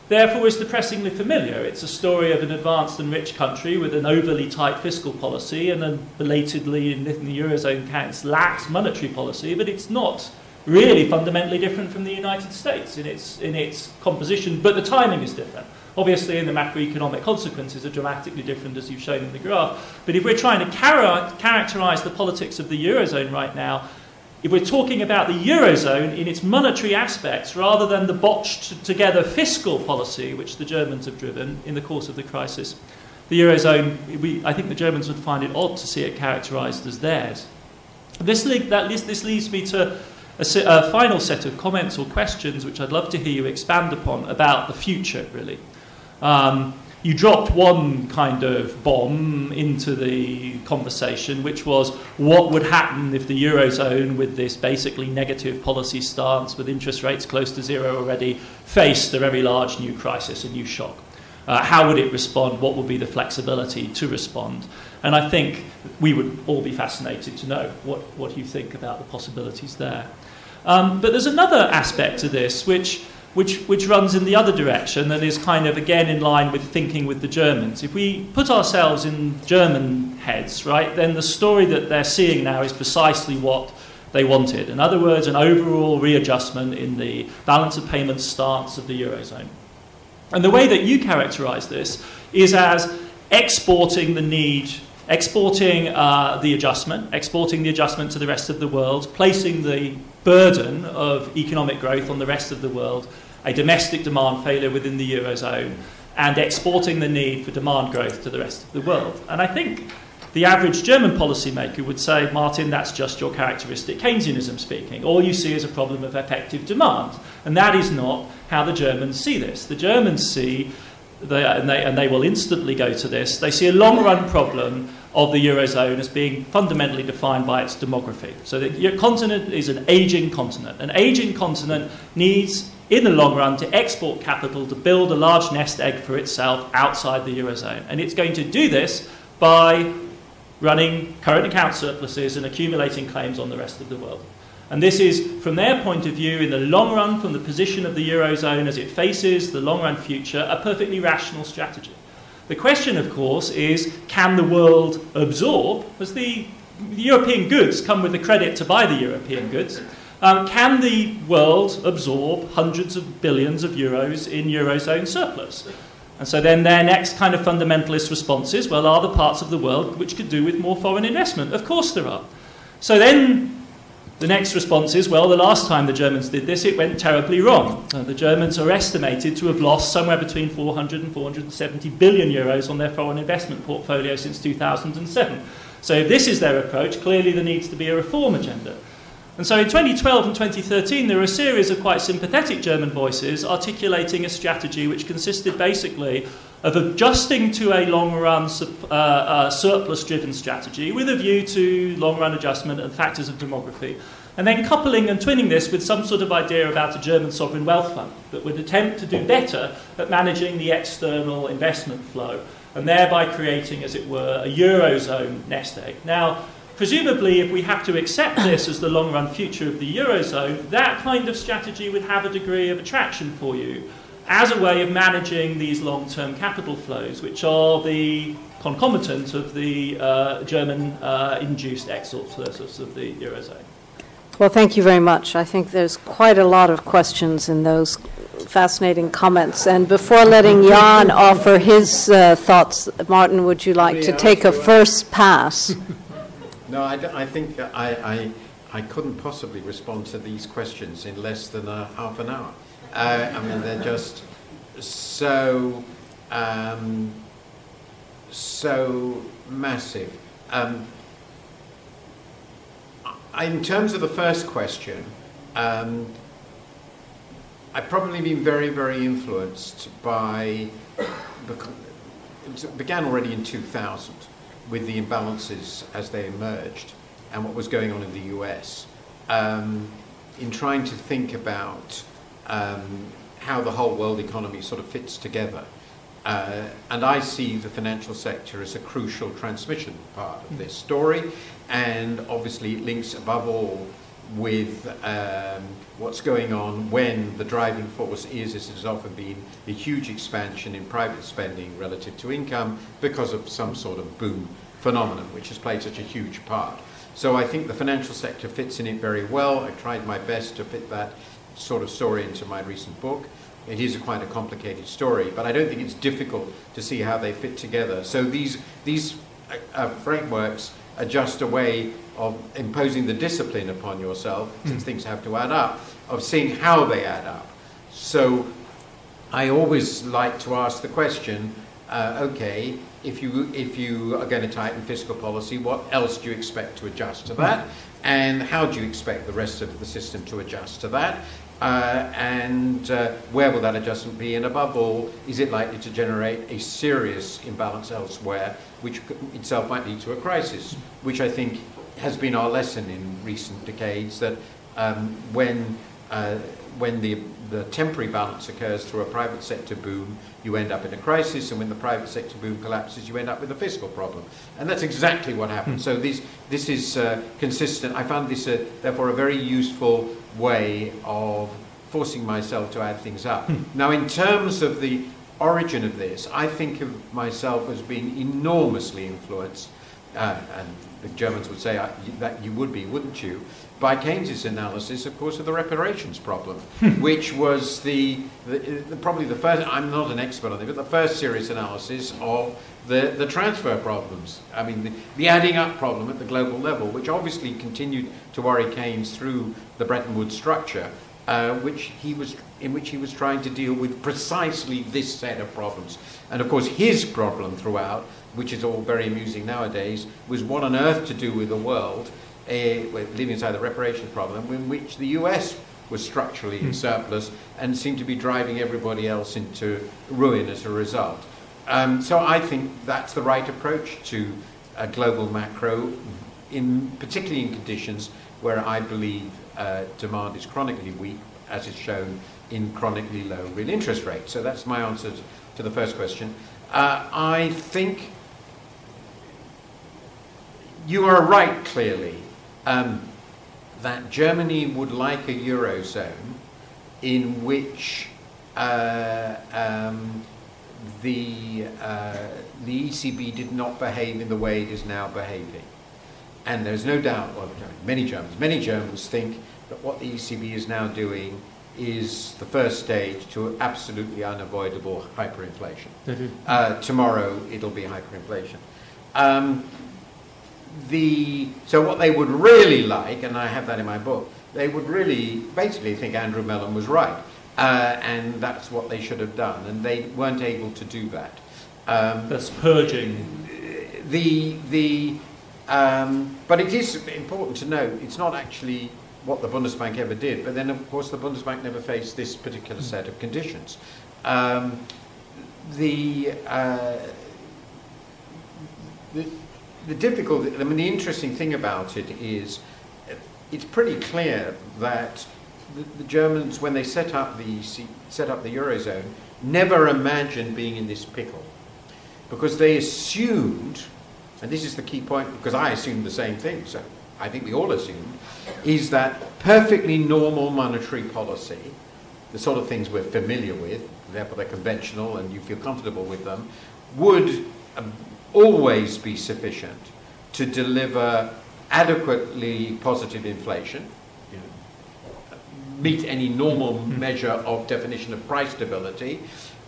therefore, is depressingly familiar. It's a story of an advanced and rich country with an overly tight fiscal policy and a belatedly, in the Eurozone counts, lax monetary policy, but it's not really fundamentally different from the United States in its composition, but the timing is different. Obviously, and the macroeconomic consequences are dramatically different, as you've shown in the graph. But if we're trying to characterize the politics of the Eurozone right now, if we're talking about the Eurozone in its monetary aspects, rather than the botched together fiscal policy which the Germans have driven in the course of the crisis, the Eurozone, I think the Germans would find it odd to see it characterized as theirs. This leads me to a final set of comments or questions which I'd love to hear you expand upon about the future, really. You dropped one kind of bomb into the conversation, which was what would happen if the Eurozone, with this basically negative policy stance, with interest rates close to zero already, faced a very large new crisis, a new shock. How would it respond? What would be the flexibility to respond? And I think we would all be fascinated to know what you think about the possibilities there. But there's another aspect to this, which which runs in the other direction and is kind of, again, in line with thinking with the Germans. If we put ourselves in German heads, right, then the story that they're seeing now is precisely what they wanted. In other words, an overall readjustment in the balance of payments stance of the Eurozone. And the way that you characterize this is as exporting the adjustment to the rest of the world, placing the burden of economic growth on the rest of the world, a domestic demand failure within the Eurozone, and exporting the need for demand growth to the rest of the world. And I think the average German policymaker would say, Martin, that's just your characteristic Keynesianism speaking. All you see is a problem of effective demand. And that is not how the Germans see this. The Germans see, and they will instantly go to this, they see a long-run problem of the Eurozone as being fundamentally defined by its demography. So the continent is an aging continent. An aging continent needs, in the long run, to export capital to build a large nest egg for itself outside the Eurozone. And it's going to do this by running current account surpluses and accumulating claims on the rest of the world. And this is, from their point of view, in the long run, from the position of the Eurozone as it faces the long-run future, a perfectly rational strategy. The question, of course, is, can the world absorb, as the European goods come with the credit to buy the European goods, can the world absorb hundreds of billions of euros in Eurozone surplus? And so then their next kind of fundamentalist response is, well, are there parts of the world which could do with more foreign investment? Of course there are. So then the next response is, well, the last time the Germans did this, it went terribly wrong. The Germans are estimated to have lost somewhere between 400 and 470 billion euros on their foreign investment portfolio since 2007. So if this is their approach, clearly there needs to be a reform agenda. And so in 2012 and 2013, there were a series of quite sympathetic German voices articulating a strategy which consisted basically of adjusting to a long-run surplus-driven strategy with a view to long-run adjustment and factors of demography, and then coupling and twinning this with some sort of idea about a German sovereign wealth fund that would attempt to do better at managing the external investment flow, and thereby creating, as it were, a Eurozone nest egg. Now, presumably, if we have to accept this as the long-run future of the Eurozone, that kind of strategy would have a degree of attraction for you as a way of managing these long-term capital flows, which are the concomitant of the German-induced export surplus of the Eurozone. Well, thank you very much. I think there's quite a lot of questions in those fascinating comments. And before letting Jan offer his thoughts, Martin, would you like to take a first pass? No, I think I couldn't possibly respond to these questions in less than half an hour. I mean, they're just so massive. In terms of the first question, I've probably been very, very influenced by, it began already in 2000 with the imbalances as they emerged and what was going on in the US, in trying to think about how the whole world economy sort of fits together. And I see the financial sector as a crucial transmission part of this story, and obviously it links above all with what's going on when the driving force is, as it has often been, a huge expansion in private spending relative to income because of some sort of boom phenomenon, which has played such a huge part. So I think the financial sector fits in it very well. I tried my best to fit that sort of story into my recent book. It is quite a complicated story, but I don't think it's difficult to see how they fit together. So these frameworks are just a way of imposing the discipline upon yourself, since things have to add up, of seeing how they add up. So I always like to ask the question, okay, if you are going to tighten fiscal policy, what else do you expect to adjust to that? And how do you expect the rest of the system to adjust to that? Where will that adjustment be? And above all, is it likely to generate a serious imbalance elsewhere, which itself might lead to a crisis, which I think has been our lesson in recent decades, that when the temporary balance occurs through a private sector boom, you end up in a crisis, and when the private sector boom collapses, you end up with a fiscal problem. And that's exactly what happened. So this is consistent. I found this, therefore, a very useful way of forcing myself to add things up. Now, in terms of the origin of this, I think of myself as being enormously influenced, and the Germans would say that you would be, wouldn't you, by Keynes's analysis, of course, of the reparations problem, which was probably the first, I'm not an expert on it, but the first serious analysis of the transfer problems. I mean, the adding up problem at the global level, which obviously continued to worry Keynes through the Bretton Woods structure, in which he was trying to deal with precisely this set of problems. And of course, his problem throughout, which is all very amusing nowadays, was what on earth to do with a world, living inside the reparations problem, in which the US was structurally in surplus and seemed to be driving everybody else into ruin as a result. So I think that's the right approach to a global macro, particularly in conditions where I believe demand is chronically weak, as is shown in chronically low real interest rates. So that's my answer to the first question. I think you are right, clearly, that Germany would like a Eurozone in which the ECB did not behave in the way it is now behaving. And there's no doubt, well, many Germans think that what the ECB is now doing is the first stage to absolutely unavoidable hyperinflation. Tomorrow it'll be hyperinflation. So what they would really like, and I have that in my book, they would really basically think Andrew Mellon was right. And that's what they should have done, and they weren't able to do that. That's purging. But it is important to note, it's not actually what the Bundesbank ever did, but then of course the Bundesbank never faced this particular set of conditions. The difficult, I mean, the interesting thing about it is, it's pretty clear that the Germans, when they set up the Eurozone, never imagined being in this pickle, because they assumed, and this is the key point, because I assumed the same thing, so I think we all assumed, is that perfectly normal monetary policy, the sort of things we're familiar with, therefore they're conventional and you feel comfortable with them, would always be sufficient to deliver adequately positive inflation, meet any normal measure of definition of price stability,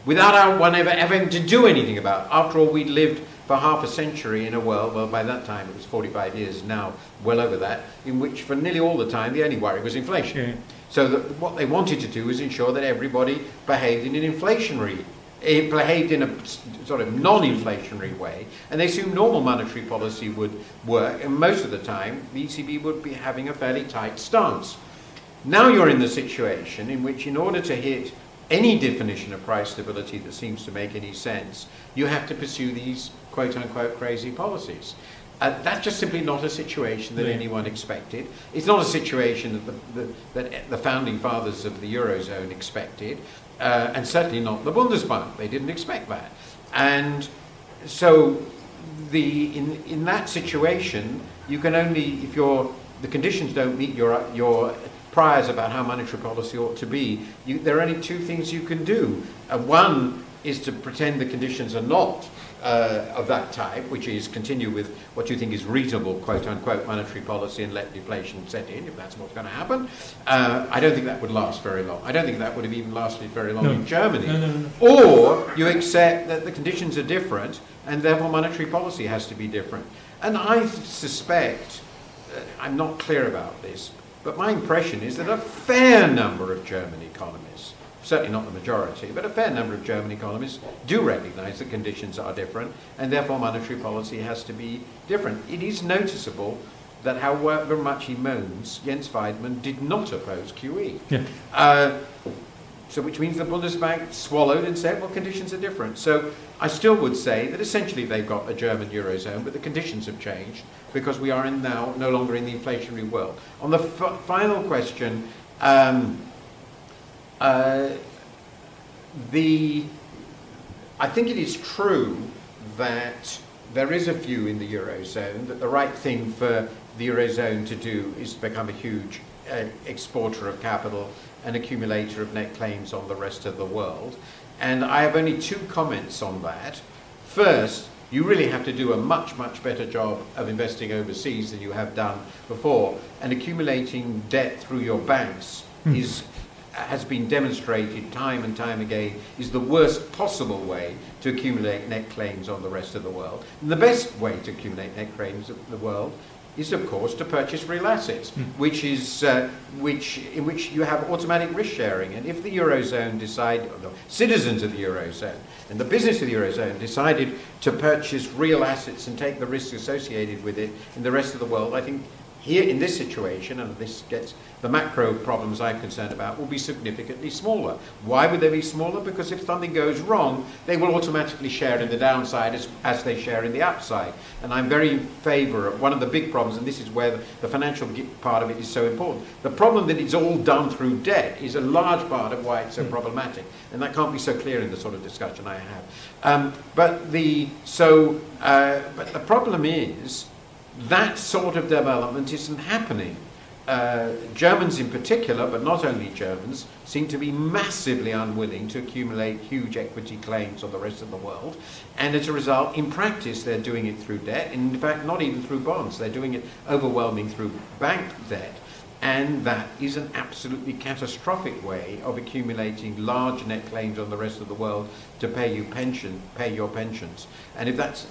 without one ever having to do anything about it. After all, we'd lived for half a century in a world, well, by that time it was 45 years, now well over that, in which for nearly all the time the only worry was inflation. Yeah. So what they wanted to do was ensure that everybody behaved in a sort of non-inflationary way, and they assumed normal monetary policy would work, and most of the time the ECB would be having a fairly tight stance. Now you're in the situation in which, in order to hit any definition of price stability that seems to make any sense, you have to pursue these quote-unquote crazy policies. That's just simply not a situation that anyone expected. It's not a situation that the founding fathers of the Eurozone expected, and certainly not the Bundesbank. They didn't expect that. And so in that situation, you can only, if the conditions don't meet your priors about how monetary policy ought to be, there are only two things you can do. One is to pretend the conditions are not of that type, which is continue with what you think is reasonable, quote-unquote, monetary policy and let deflation set in, if that's what's going to happen. I don't think that would last very long. I don't think that would have even lasted very long in Germany. No. Or you accept that the conditions are different, and therefore monetary policy has to be different. And I suspect, I'm not clear about this, but my impression is that a fair number of German economists, certainly not the majority, but a fair number of German economists do recognize that conditions are different, and therefore monetary policy has to be different. It is noticeable that however much he moans, Jens Weidmann did not oppose QE. Yeah. So which means the Bundesbank swallowed and said, well, conditions are different. So I still would say that essentially they've got a German Eurozone, but the conditions have changed because we are now no longer in the inflationary world. On the final question, I think it is true that there is a view in the Eurozone that the right thing for the Eurozone to do is to become a huge exporter of capital, an accumulator of net claims on the rest of the world. And I have only two comments on that. First, you really have to do a much, much better job of investing overseas than you have done before. And accumulating debt through your banks has been demonstrated time and time again, is the worst possible way to accumulate net claims on the rest of the world. And the best way to accumulate net claims in the world is, of course, to purchase real assets, in which you have automatic risk sharing. And if the Eurozone the citizens of the Eurozone and the business of the Eurozone decided to purchase real assets and take the risks associated with it in the rest of the world, I think here in this situation, and this gets the macro problems I'm concerned about, will be significantly smaller. Why would they be smaller? Because if something goes wrong, they will automatically share in the downside as they share in the upside. And I'm very in favour of one of the big problems, and this is where the financial part of it is so important. The problem that it's all done through debt is a large part of why it's so problematic. And that can't be so clear in the sort of discussion I have. But the problem is, that sort of development isn't happening. Germans in particular, but not only Germans, seem to be massively unwilling to accumulate huge equity claims on the rest of the world. And as a result, in practice, they're doing it through debt. And in fact, not even through bonds. They're doing it overwhelming through bank debt. And that is an absolutely catastrophic way of accumulating large net claims on the rest of the world to pay your pensions. And if that's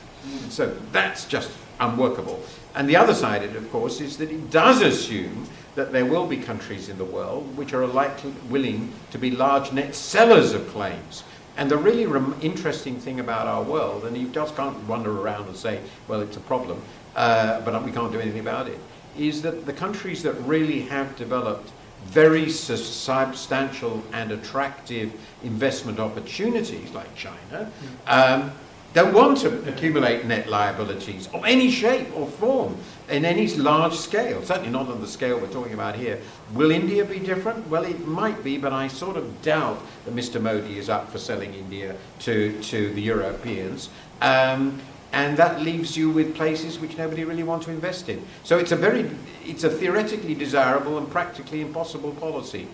just unworkable. And the other side of it, of course, is that it does assume that there will be countries in the world which are likely willing to be large net sellers of claims. And the really interesting thing about our world, and you just can't wander around and say, well, it's a problem, but we can't do anything about it, is that the countries that really have developed very substantial and attractive investment opportunities, like China, don't want to accumulate net liabilities of any shape or form in any large scale, certainly not on the scale we're talking about here. Will India be different? Well, it might be, but I sort of doubt that Mr. Modi is up for selling India to the Europeans. And that leaves you with places which nobody really wants to invest in. So it's a theoretically desirable and practically impossible policy.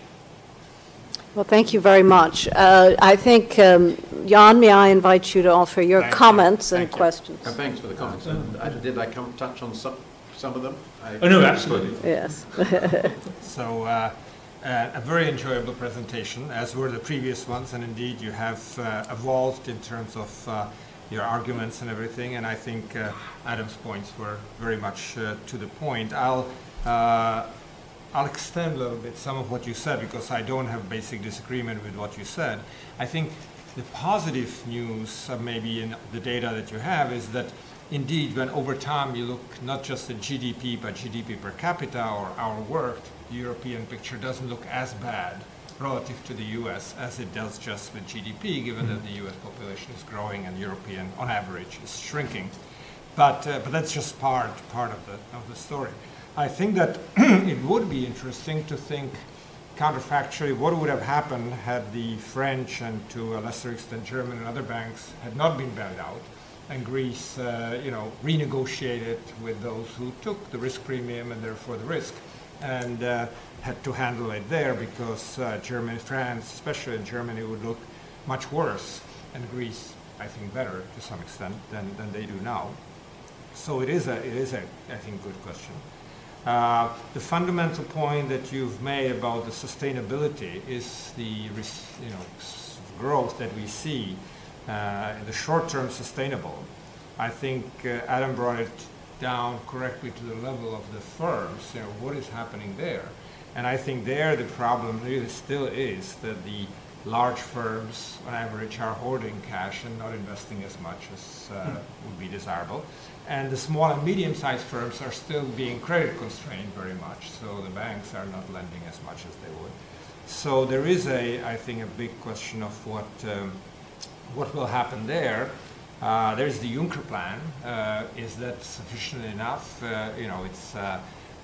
Well, thank you very much. I think, Jan, may I invite you to offer your comments and questions? And thanks for the comments. Did I touch on some of them? Oh, no, absolutely. Yes. So, a very enjoyable presentation, as were the previous ones, and indeed you have evolved in terms of your arguments and everything, and I think Adam's points were very much to the point. I'll extend a little bit some of what you said, because I don't have basic disagreement with what you said. I think the positive news, maybe in the data that you have, is that indeed when over time you look not just at GDP, but GDP per capita or our work, the European picture doesn't look as bad relative to the US as it does just with GDP, given that the US population is growing and European, on average, is shrinking. But that's just part of the story. I think that it would be interesting to think counterfactually what would have happened had the French and to a lesser extent German and other banks had not been bailed out, and Greece renegotiated with those who took the risk premium and therefore the risk, and had to handle it there, because Germany, France, especially in Germany, would look much worse, and Greece, I think, better to some extent than they do now. So it is a I think, good question. The fundamental point that you've made about the sustainability is the growth that we see in the short term sustainable. I think Adam brought it down correctly to the level of the firms. What is happening there? And I think there the problem really still is that the large firms on average are hoarding cash and not investing as much as would be desirable. And the small and medium-sized firms are still being credit constrained very much, so the banks are not lending as much as they would. So there is I think, a big question of what will happen there. There's the Juncker plan. Is that sufficient enough? It's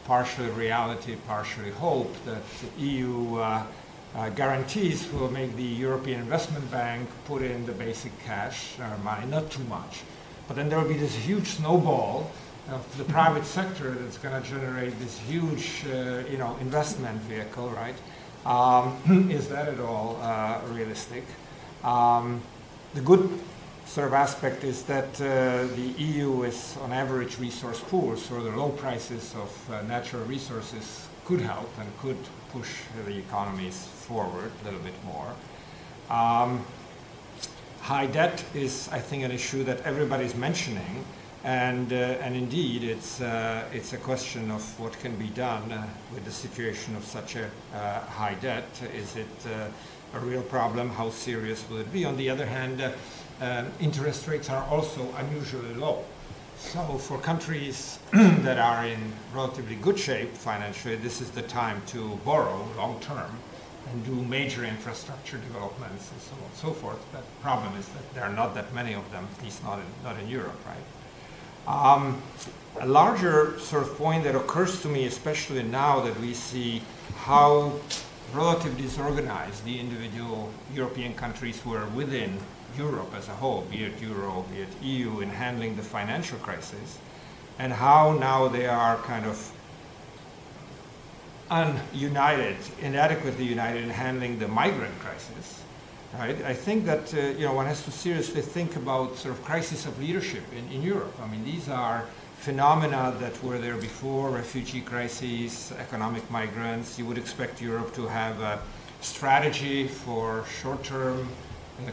partially reality, partially hope that the EU guarantees will make the European Investment Bank put in the basic cash money, not too much. But then there will be this huge snowball of the private sector that's going to generate this huge, investment vehicle, right? Is that at all realistic? The good sort of aspect is that the EU is on average resource poor, so the low prices of natural resources could help and could push the economies forward a little bit more. High debt is, I think, an issue that everybody's mentioning, and indeed it's a question of what can be done with the situation of such a high debt. Is it a real problem? How serious will it be? On the other hand, interest rates are also unusually low. So for countries that are in relatively good shape financially, this is the time to borrow long term and do major infrastructure developments and so on and so forth. But the problem is that there are not that many of them, at least not in Europe, right? A larger sort of point that occurs to me, especially now that we see how relatively disorganized the individual European countries who are within Europe as a whole, be it Euro, be it EU, in handling the financial crisis, and how now they are kind of ununited, inadequately united in handling the migrant crisis, right? I think that one has to seriously think about sort of crisis of leadership in Europe. I mean, these are phenomena that were there before, refugee crises, economic migrants. You would expect Europe to have a strategy for short-term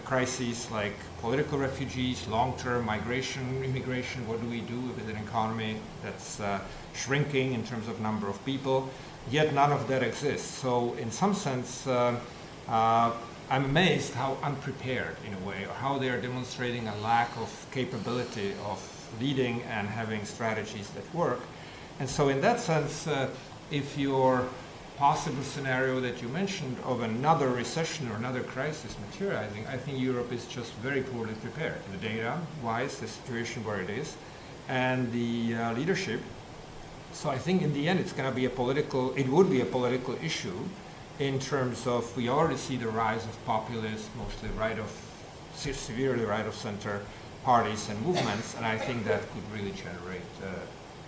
crises like political refugees, long-term migration, immigration. What do we do with an economy that's shrinking in terms of number of people? Yet none of that exists. So in some sense, I'm amazed how unprepared, in a way, or how they are demonstrating a lack of capability of leading and having strategies that work. And so in that sense, if your possible scenario that you mentioned of another recession or another crisis materializing, I think Europe is just very poorly prepared. The data-wise, the situation where it is, and the leadership. So I think in the end it would be a political issue in terms of, we already see the rise of populist, mostly severely right-of-center parties and movements, and I think that could really generate a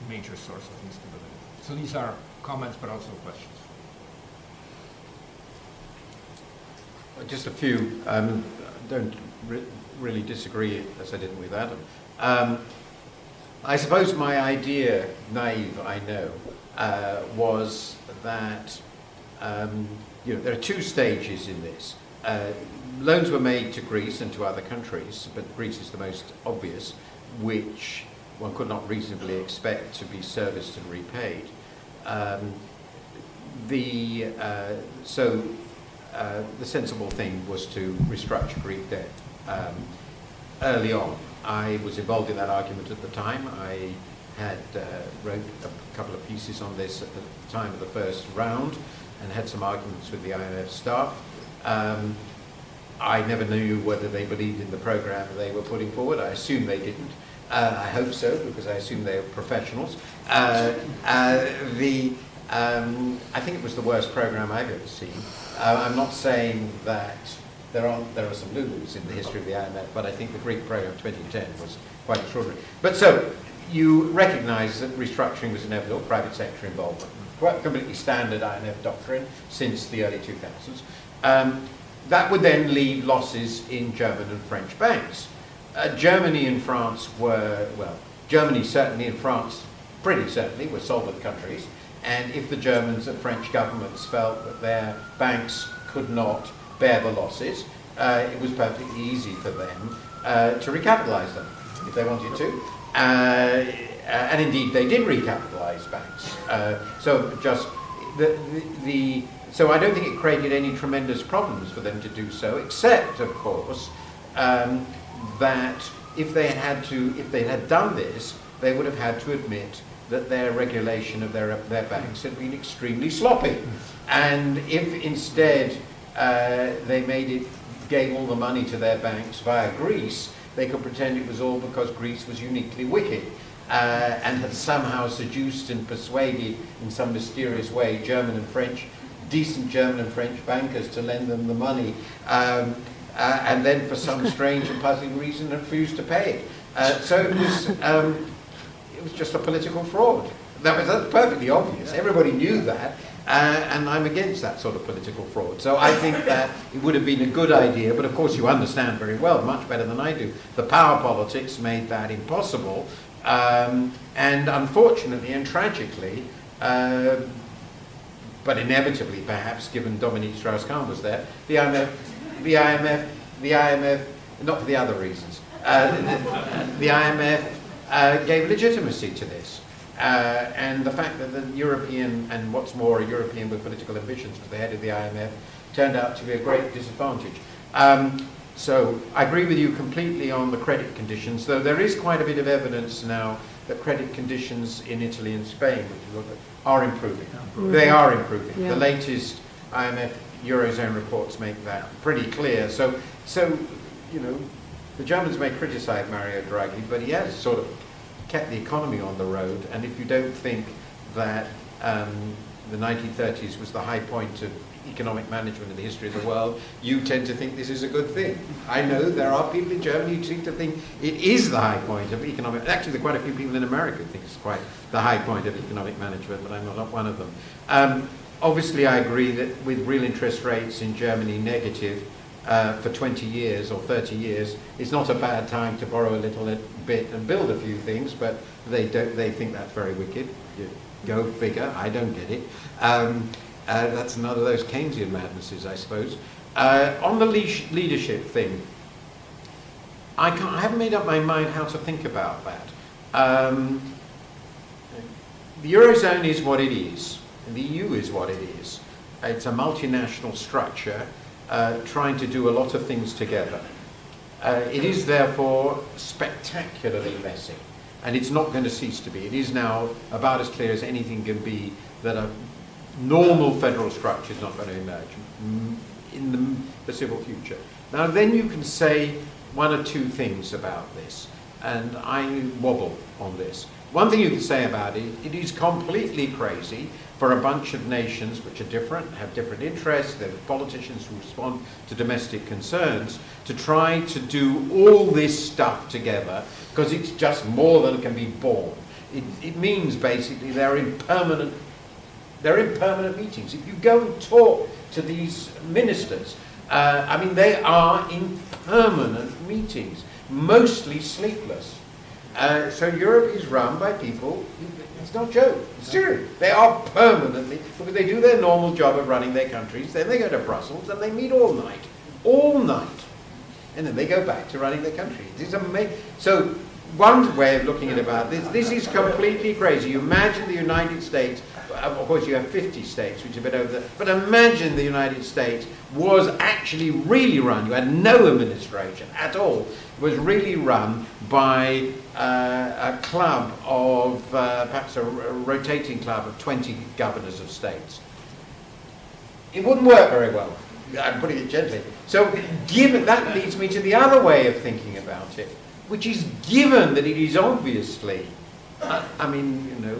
major source of instability. So these are comments, but also questions. Just a few. Don't really disagree, as I didn't with Adam. I suppose my idea, naive I know, was that there are two stages in this. Loans were made to Greece and to other countries, but Greece is the most obvious, which one could not reasonably expect to be serviced and repaid. The sensible thing was to restructure Greek debt early on. I was involved in that argument at the time. I had wrote a couple of pieces on this at the time of the first round and had some arguments with the IMF staff. I never knew whether they believed in the program they were putting forward. I assume they didn't. I hope so, because I assume they are professionals. I think it was the worst program I've ever seen. I'm not saying that there are some Lulus in the history of the IMF, but I think the Greek program 2010 was quite extraordinary. But so, you recognize that restructuring was inevitable, private sector involvement, quite completely standard IMF doctrine since the early 2000s. That would then leave losses in German and French banks. Germany and France Germany certainly and France pretty certainly were solvent countries. And if the Germans and French governments felt that their banks could not bear the losses, it was perfectly easy for them to recapitalize them if they wanted to. And indeed, they did recapitalize banks. So I don't think it created any tremendous problems for them to do so, except, of course, that if they had done this, they would have had to admit that their regulation of their banks had been extremely sloppy. And if instead they gave all the money to their banks via Greece, they could pretend it was all because Greece was uniquely wicked and had somehow seduced and persuaded in some mysterious way decent German and French bankers to lend them the money, and then for some strange and puzzling reason refused to pay it. So it was it was just a political fraud. That's perfectly obvious. Everybody knew that, and I'm against that sort of political fraud. So I think that it would have been a good idea, but of course you understand very well, much better than I do, the power politics made that impossible, and unfortunately and tragically, but inevitably perhaps, given Dominique Strauss-Kahn was there, the IMF, not for the other reasons, the IMF gave legitimacy to this. And the fact that the European, and what's more, a European with political ambitions was the head of the IMF, turned out to be a great disadvantage. So I agree with you completely on the credit conditions, though there is quite a bit of evidence now that credit conditions in Italy and Spain, which you look at, are improving. They are improving. Yeah. The latest IMF Eurozone reports make that pretty clear. So you know, the Germans may criticize Mario Draghi, but he has sort of kept the economy on the road, and if you don't think that the 1930s was the high point of economic management in the history of the world, you tend to think this is a good thing. I know there are people in Germany who seem to think it is the high point of economic, actually there are quite a few people in America who think it's quite the high point of economic management, but I'm not one of them. Obviously I agree that with real interest rates in Germany negative, for 20 years or 30 years, it's not a bad time to borrow a little bit and build a few things, but they think that's very wicked. Go figure, I don't get it. That's another of those Keynesian madnesses, I suppose. On the leadership thing, I haven't made up my mind how to think about that. The Eurozone is what it is, and the EU is what it is. It's a multinational structure trying to do a lot of things together. It is therefore spectacularly messy, and it's not going to cease to be. It is now about as clear as anything can be that a normal federal structure is not going to emerge in the foreseeable future. Now then you can say one or two things about this, and I wobble on this. One thing you can say about it, it is completely crazy for a bunch of nations which are different, have different interests, there are politicians who respond to domestic concerns, to try to do all this stuff together, because it's just more than can be borne. It means basically they're in permanent meetings. If you go and talk to these ministers, I mean, they are in permanent meetings, mostly sleepless. So Europe is run by people, it's not a joke, it's serious. They are permanently, because they do their normal job of running their countries, then they go to Brussels and they meet all night, and then they go back to running their country. It's amazing. So one way of looking at about this is completely crazy. You imagine the United States, of course you have 50 states, which are a bit over there, but imagine the United States was actually really run, you had no administration at all, it was really run by a club of, perhaps a rotating club of 20 governors of states. It wouldn't work very well, I'm putting it gently. So given, that leads me to the other way of thinking about it, which is given that it is obviously, I mean, you know,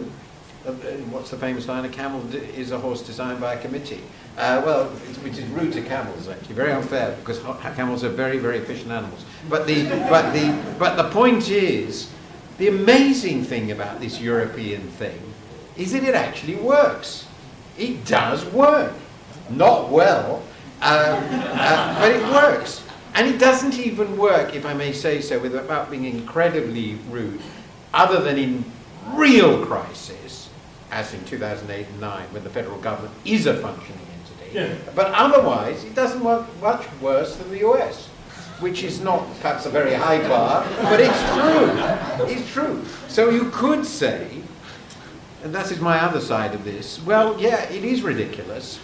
what's the famous line? A camel is a horse designed by a committee. Well, which is rude to camels, actually, very unfair, because camels are very, very efficient animals. But the point is, the amazing thing about this European thing is that it actually works. It does work. Not well, but it works. And it doesn't even work, if I may say so, without being incredibly rude, other than in real crisis, as in 2008 and 9, when the federal government is a functioning entity. Yeah. But otherwise, it doesn't work much worse than the US, which is not perhaps a very high bar, but it's true. It's true. So you could say, and that is my other side of this, well, yeah, it is ridiculous.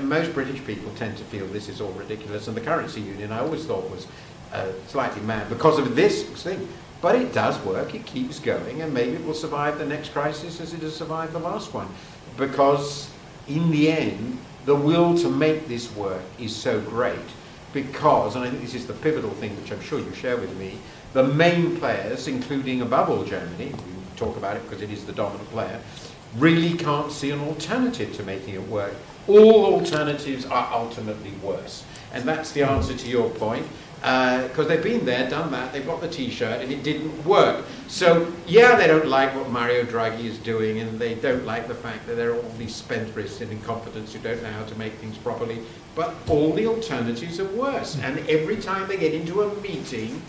Most British people tend to feel this is all ridiculous, and the currency union I always thought was slightly mad because of this thing. But it does work, it keeps going, and maybe it will survive the next crisis as it has survived the last one. Because in the end, the will to make this work is so great, because, and I think this is the pivotal thing which I'm sure you share with me, the main players, including above all Germany, we talk about it because it is the dominant player, really can't see an alternative to making it work. All alternatives are ultimately worse. And that's the answer to your point. because they've been there, done that, they've got the T-shirt, and it didn't work. So, yeah, they don't like what Mario Draghi is doing, and they don't like the fact that there are all these spendthrifts and incompetents who don't know how to make things properly, but all the alternatives are worse. And every time they get into a meeting,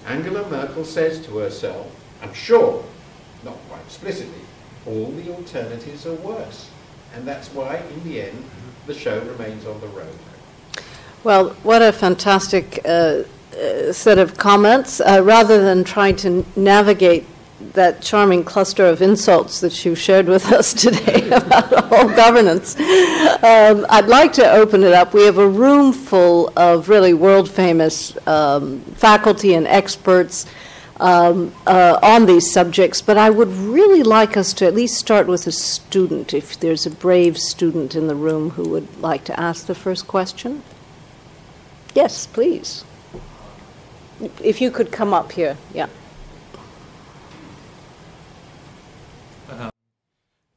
Angela Merkel says to herself, I'm sure, not quite explicitly, all the alternatives are worse. And that's why, in the end, the show remains on the road. Well, what a fantastic set of comments. Rather than trying to navigate that charming cluster of insults that you shared with us today about all governance, I'd like to open it up. We have a room full of really world-famous faculty and experts on these subjects, but I would really like us to at least start with a student, if there's a brave student in the room who would like to ask the first question. Yes, please. If you could come up here, yeah.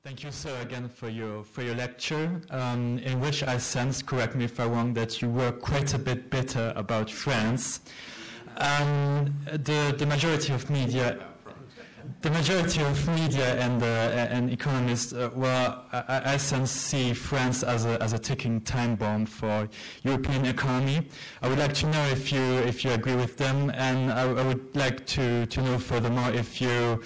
Thank you, sir, again for your lecture, in which I sense, correct me if I'm wrong, that you were quite a bit bitter about France. The majority of media. The majority of media and economists, I sense see France as a ticking time bomb for European economy. I would like to know if you agree with them, and I would like to know furthermore if you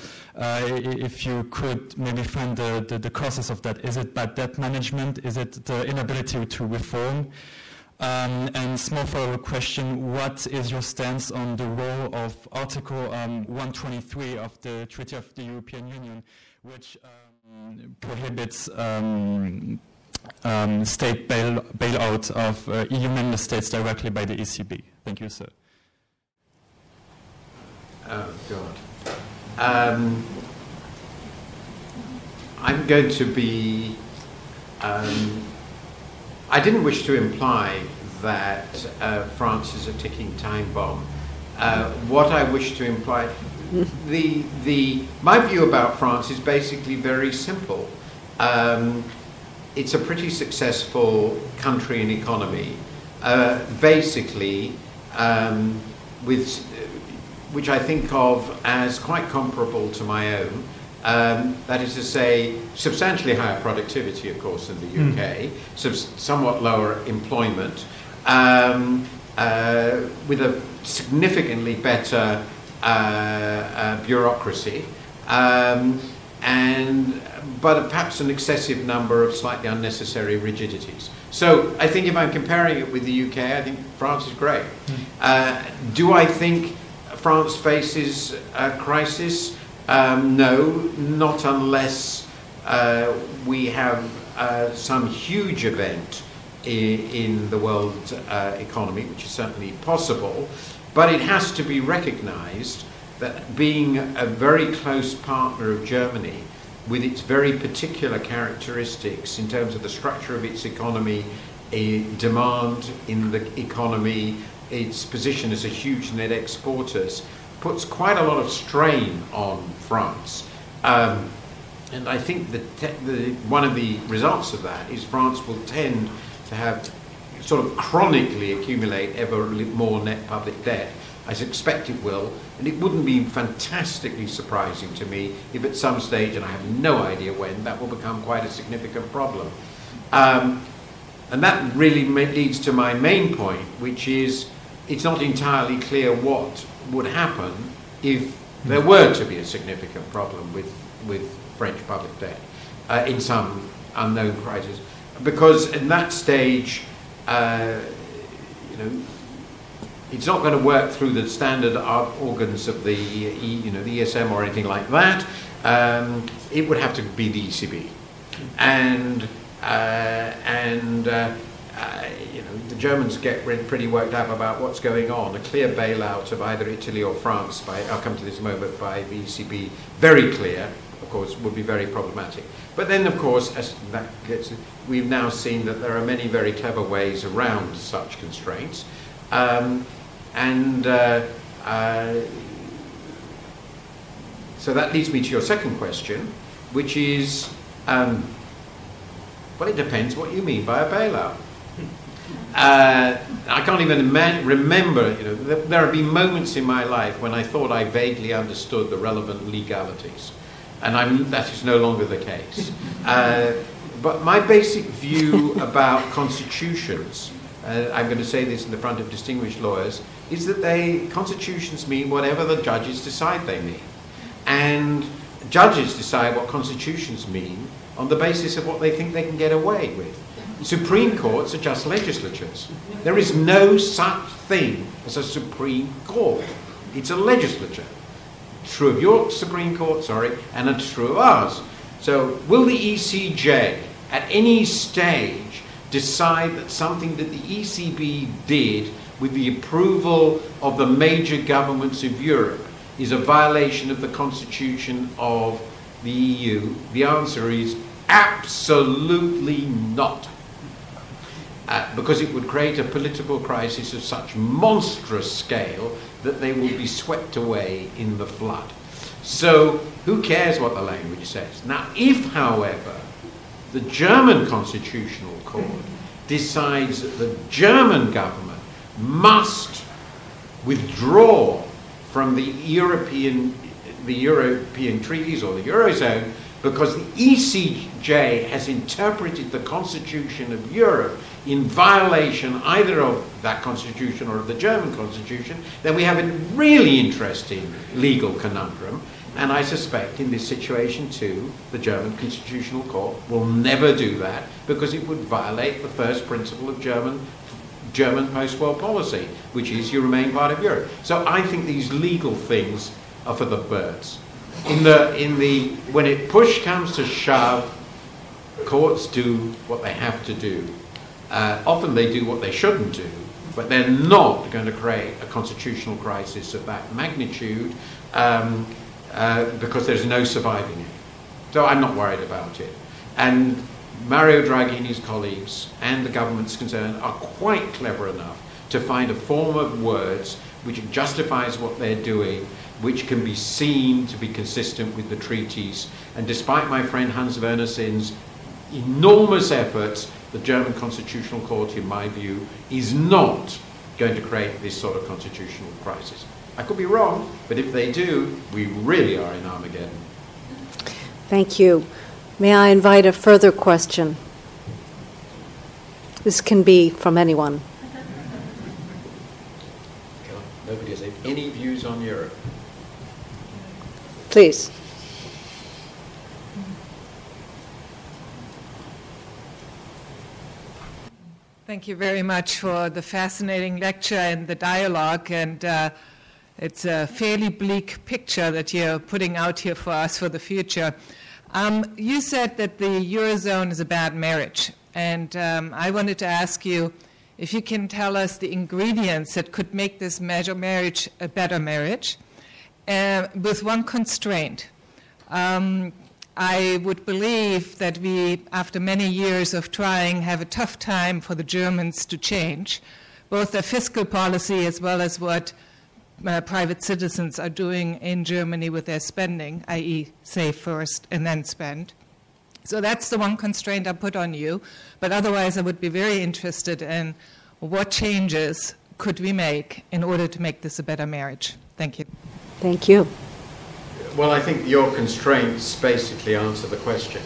could maybe find the causes of that. Is it bad debt management? Is it the inability to reform? And small follow-up question, what is your stance on the role of Article 123 of the Treaty of the European Union, which prohibits state bailout of EU member states directly by the ECB? Thank you, sir. Oh, God. I'm going to be... I didn't wish to imply that France is a ticking time bomb. What I wish to imply, my view about France is basically very simple. It's a pretty successful country and economy, basically, which I think of as quite comparable to my own. That is to say, substantially higher productivity, of course, than the UK, somewhat lower employment, with a significantly better bureaucracy, but perhaps an excessive number of slightly unnecessary rigidities. So I think if I'm comparing it with the UK, I think France is great. Do I think France faces a crisis? No, not unless we have some huge event in the world economy, which is certainly possible, but it has to be recognized that being a very close partner of Germany, with its very particular characteristics in terms of the structure of its economy, demand in the economy, its position as a huge net exporter, puts quite a lot of strain on France. And I think that one of the results of that is France will tend to have sort of chronically accumulate ever more net public debt. I suspect it will, and it wouldn't be fantastically surprising to me if at some stage, and I have no idea when, that will become quite a significant problem. And that really leads to my main point, which is it's not entirely clear what would happen if there were to be a significant problem with French public debt in some unknown crisis, because in that stage, it's not going to work through the standard organs of the the ESM or anything like that. It would have to be the ECB, and the Germans get pretty worked up about what's going on. A clear bailout of either Italy or France, I'll come to this moment, by the ECB, very clear, of course, would be very problematic. But then, of course, as that we've now seen that there are many very clever ways around such constraints. So that leads me to your second question, which is, well, it depends what you mean by a bailout. I can't even remember, there have been moments in my life when I thought I vaguely understood the relevant legalities. And that is no longer the case. But my basic view about constitutions, I'm going to say this in the front of distinguished lawyers, is that constitutions mean whatever the judges decide they mean. And judges decide what constitutions mean on the basis of what they think they can get away with. Supreme courts are just legislatures. There is no such thing as a Supreme Court. It's a legislature. True of your Supreme Court, and it's true of ours. So will the ECJ at any stage decide that something that the ECB did with the approval of the major governments of Europe is a violation of the constitution of the EU? The answer is absolutely not. Because it would create a political crisis of such monstrous scale that they will be swept away in the flood. So who cares what the language says? Now, if, however, the German Constitutional Court decides that the German government must withdraw from the European treaties or the Eurozone because the ECJ has interpreted the Constitution of Europe in violation either of that constitution or of the German constitution, then we have a really interesting legal conundrum. And I suspect in this situation too, the German Constitutional Court will never do that because it would violate the first principle of German post-war policy, which is you remain part of Europe. So I think these legal things are for the birds. When push comes to shove, courts do what they have to do. Often they do what they shouldn't do, but they're not going to create a constitutional crisis of that magnitude because there's no surviving it. So I'm not worried about it. And Mario Draghi and his colleagues and the governments concerned are quite clever enough to find a form of words which justifies what they're doing, which can be seen to be consistent with the treaties. And despite my friend Hans Werner Sinn's enormous efforts, the German Constitutional Court, in my view, is not going to create this sort of constitutional crisis. I could be wrong, but if they do, we really are in Armageddon. Thank you. May I invite a further question? This can be from anyone. Nobody has any views on Europe. Please. Thank you very much for the fascinating lecture and the dialogue. And it's a fairly bleak picture that you're putting out here for us for the future. You said that the Eurozone is a bad marriage. And I wanted to ask you if you can tell us the ingredients that could make this marriage a better marriage, with one constraint. I would believe that we, after many years of trying, have a tough time for the Germans to change, both their fiscal policy as well as what private citizens are doing in Germany with their spending, i.e. save first and then spend. So that's the one constraint I put on you. But otherwise, I would be very interested in what changes could we make in order to make this a better marriage. Thank you. Thank you. Well, I think your constraints basically answer the question,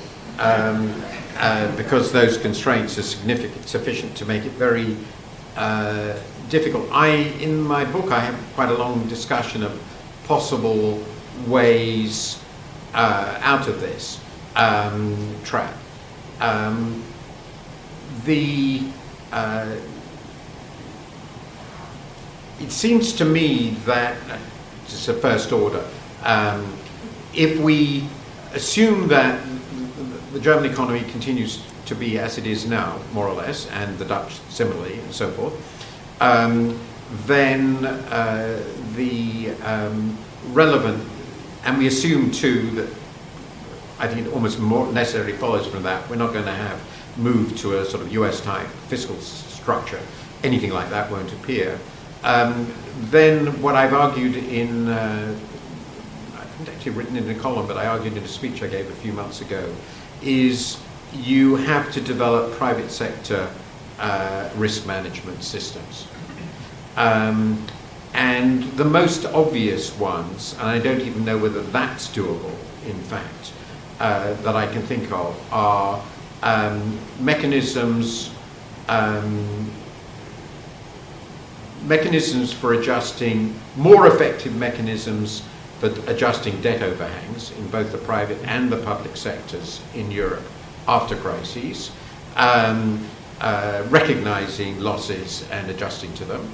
because those constraints are sufficient to make it very difficult. In my book, I have quite a long discussion of possible ways out of this trap. It seems to me that, just a first order, if we assume that the German economy continues to be as it is now, more or less, and the Dutch similarly, and so forth, then the relevant, and we assume too that, I think it almost more necessarily follows from that, we're not going to have moved to a sort of US-type fiscal structure. Anything like that won't appear. Then what I've argued in, I haven't actually written in a column, but I argued in a speech I gave a few months ago, is you have to develop private sector risk management systems. And the most obvious ones, and I don't even know whether that's doable, in fact, that I can think of, are mechanisms for adjusting, more effective mechanisms for adjusting debt overhangs in both the private and the public sectors in Europe after crises, recognizing losses and adjusting to them.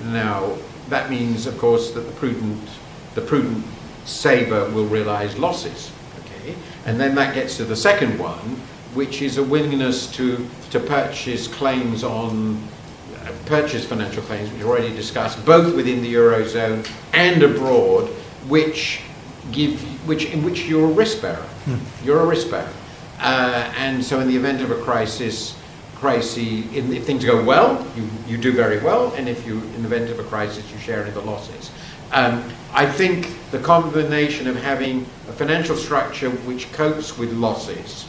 Now, that means, of course, that the prudent saver will realize losses. Okay? And then that gets to the second one, which is a willingness to purchase claims on purchase financial claims, which we already discussed, both within the Eurozone and abroad, in which you're a risk bearer. You're a risk bearer. And so in the event of a crisis, if things go well, you do very well, and in the event of a crisis, you share in the losses. I think the combination of having a financial structure which copes with losses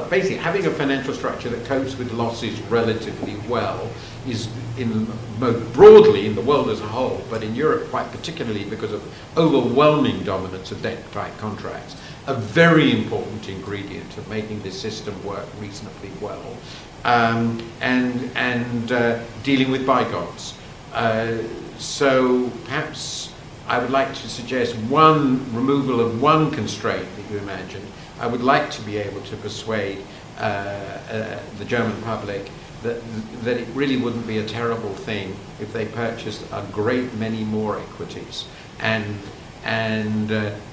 basically having a financial structure that copes with losses relatively well is, broadly in the world as a whole, but in Europe quite particularly because of overwhelming dominance of debt-type contracts, a very important ingredient of making this system work reasonably well, and dealing with bygones. So perhaps I would like to suggest removal of one constraint that you imagined. I would like to be able to persuade the German public that it really wouldn't be a terrible thing if they purchased a great many more equities and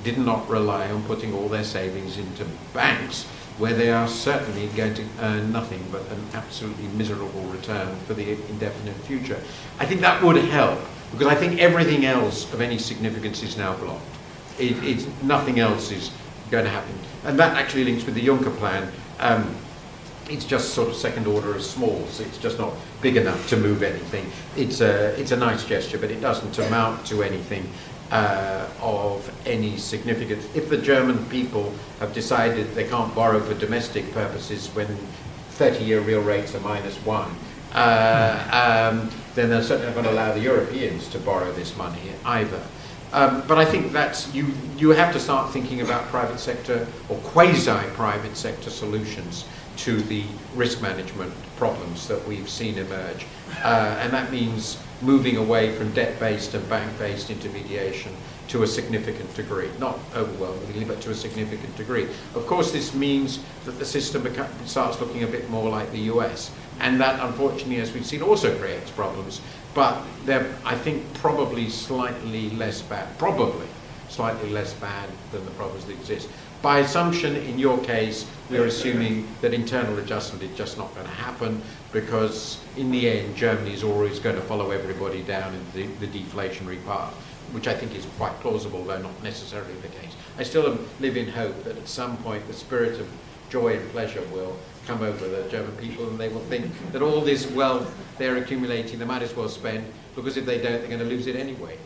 did not rely on putting all their savings into banks, where they are certainly going to earn nothing but an absolutely miserable return for the indefinite future. I think that would help, because I think everything else of any significance is now blocked. Nothing else is going to happen. And that actually links with the Juncker plan. It's just sort of second order of smalls. It's just not big enough to move anything. It's a nice gesture, but it doesn't amount to anything of any significance. If the German people have decided they can't borrow for domestic purposes when 30-year real rates are -1, then they're certainly not going to allow the Europeans to borrow this money either. But I think you have to start thinking about private sector or quasi-private sector solutions to the risk management problems that we've seen emerge. And that means moving away from debt-based and bank-based intermediation to a significant degree. Not overwhelmingly, but to a significant degree. Of course, this means that the system starts looking a bit more like the US. And that, unfortunately, as we've seen, also creates problems. But they're, I think, probably slightly less bad than the problems that exist. By assumption, in your case, we're assuming that internal adjustment is just not going to happen, because in the end, Germany is always going to follow everybody down in the deflationary path, which I think is quite plausible, though not necessarily the case. I still live in hope that at some point the spirit of joy and pleasure will come over the German people, and they will think that all this wealth they're accumulating, they might as well spend, because if they don't, they're going to lose it anyway.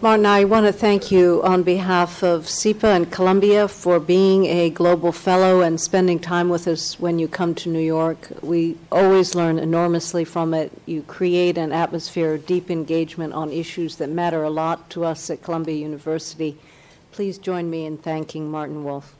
Martin, I want to thank you on behalf of SIPA and Columbia for being a global fellow and spending time with us when you come to New York. We always learn enormously from it. You create an atmosphere of deep engagement on issues that matter a lot to us at Columbia University. Please join me in thanking Martin Wolf.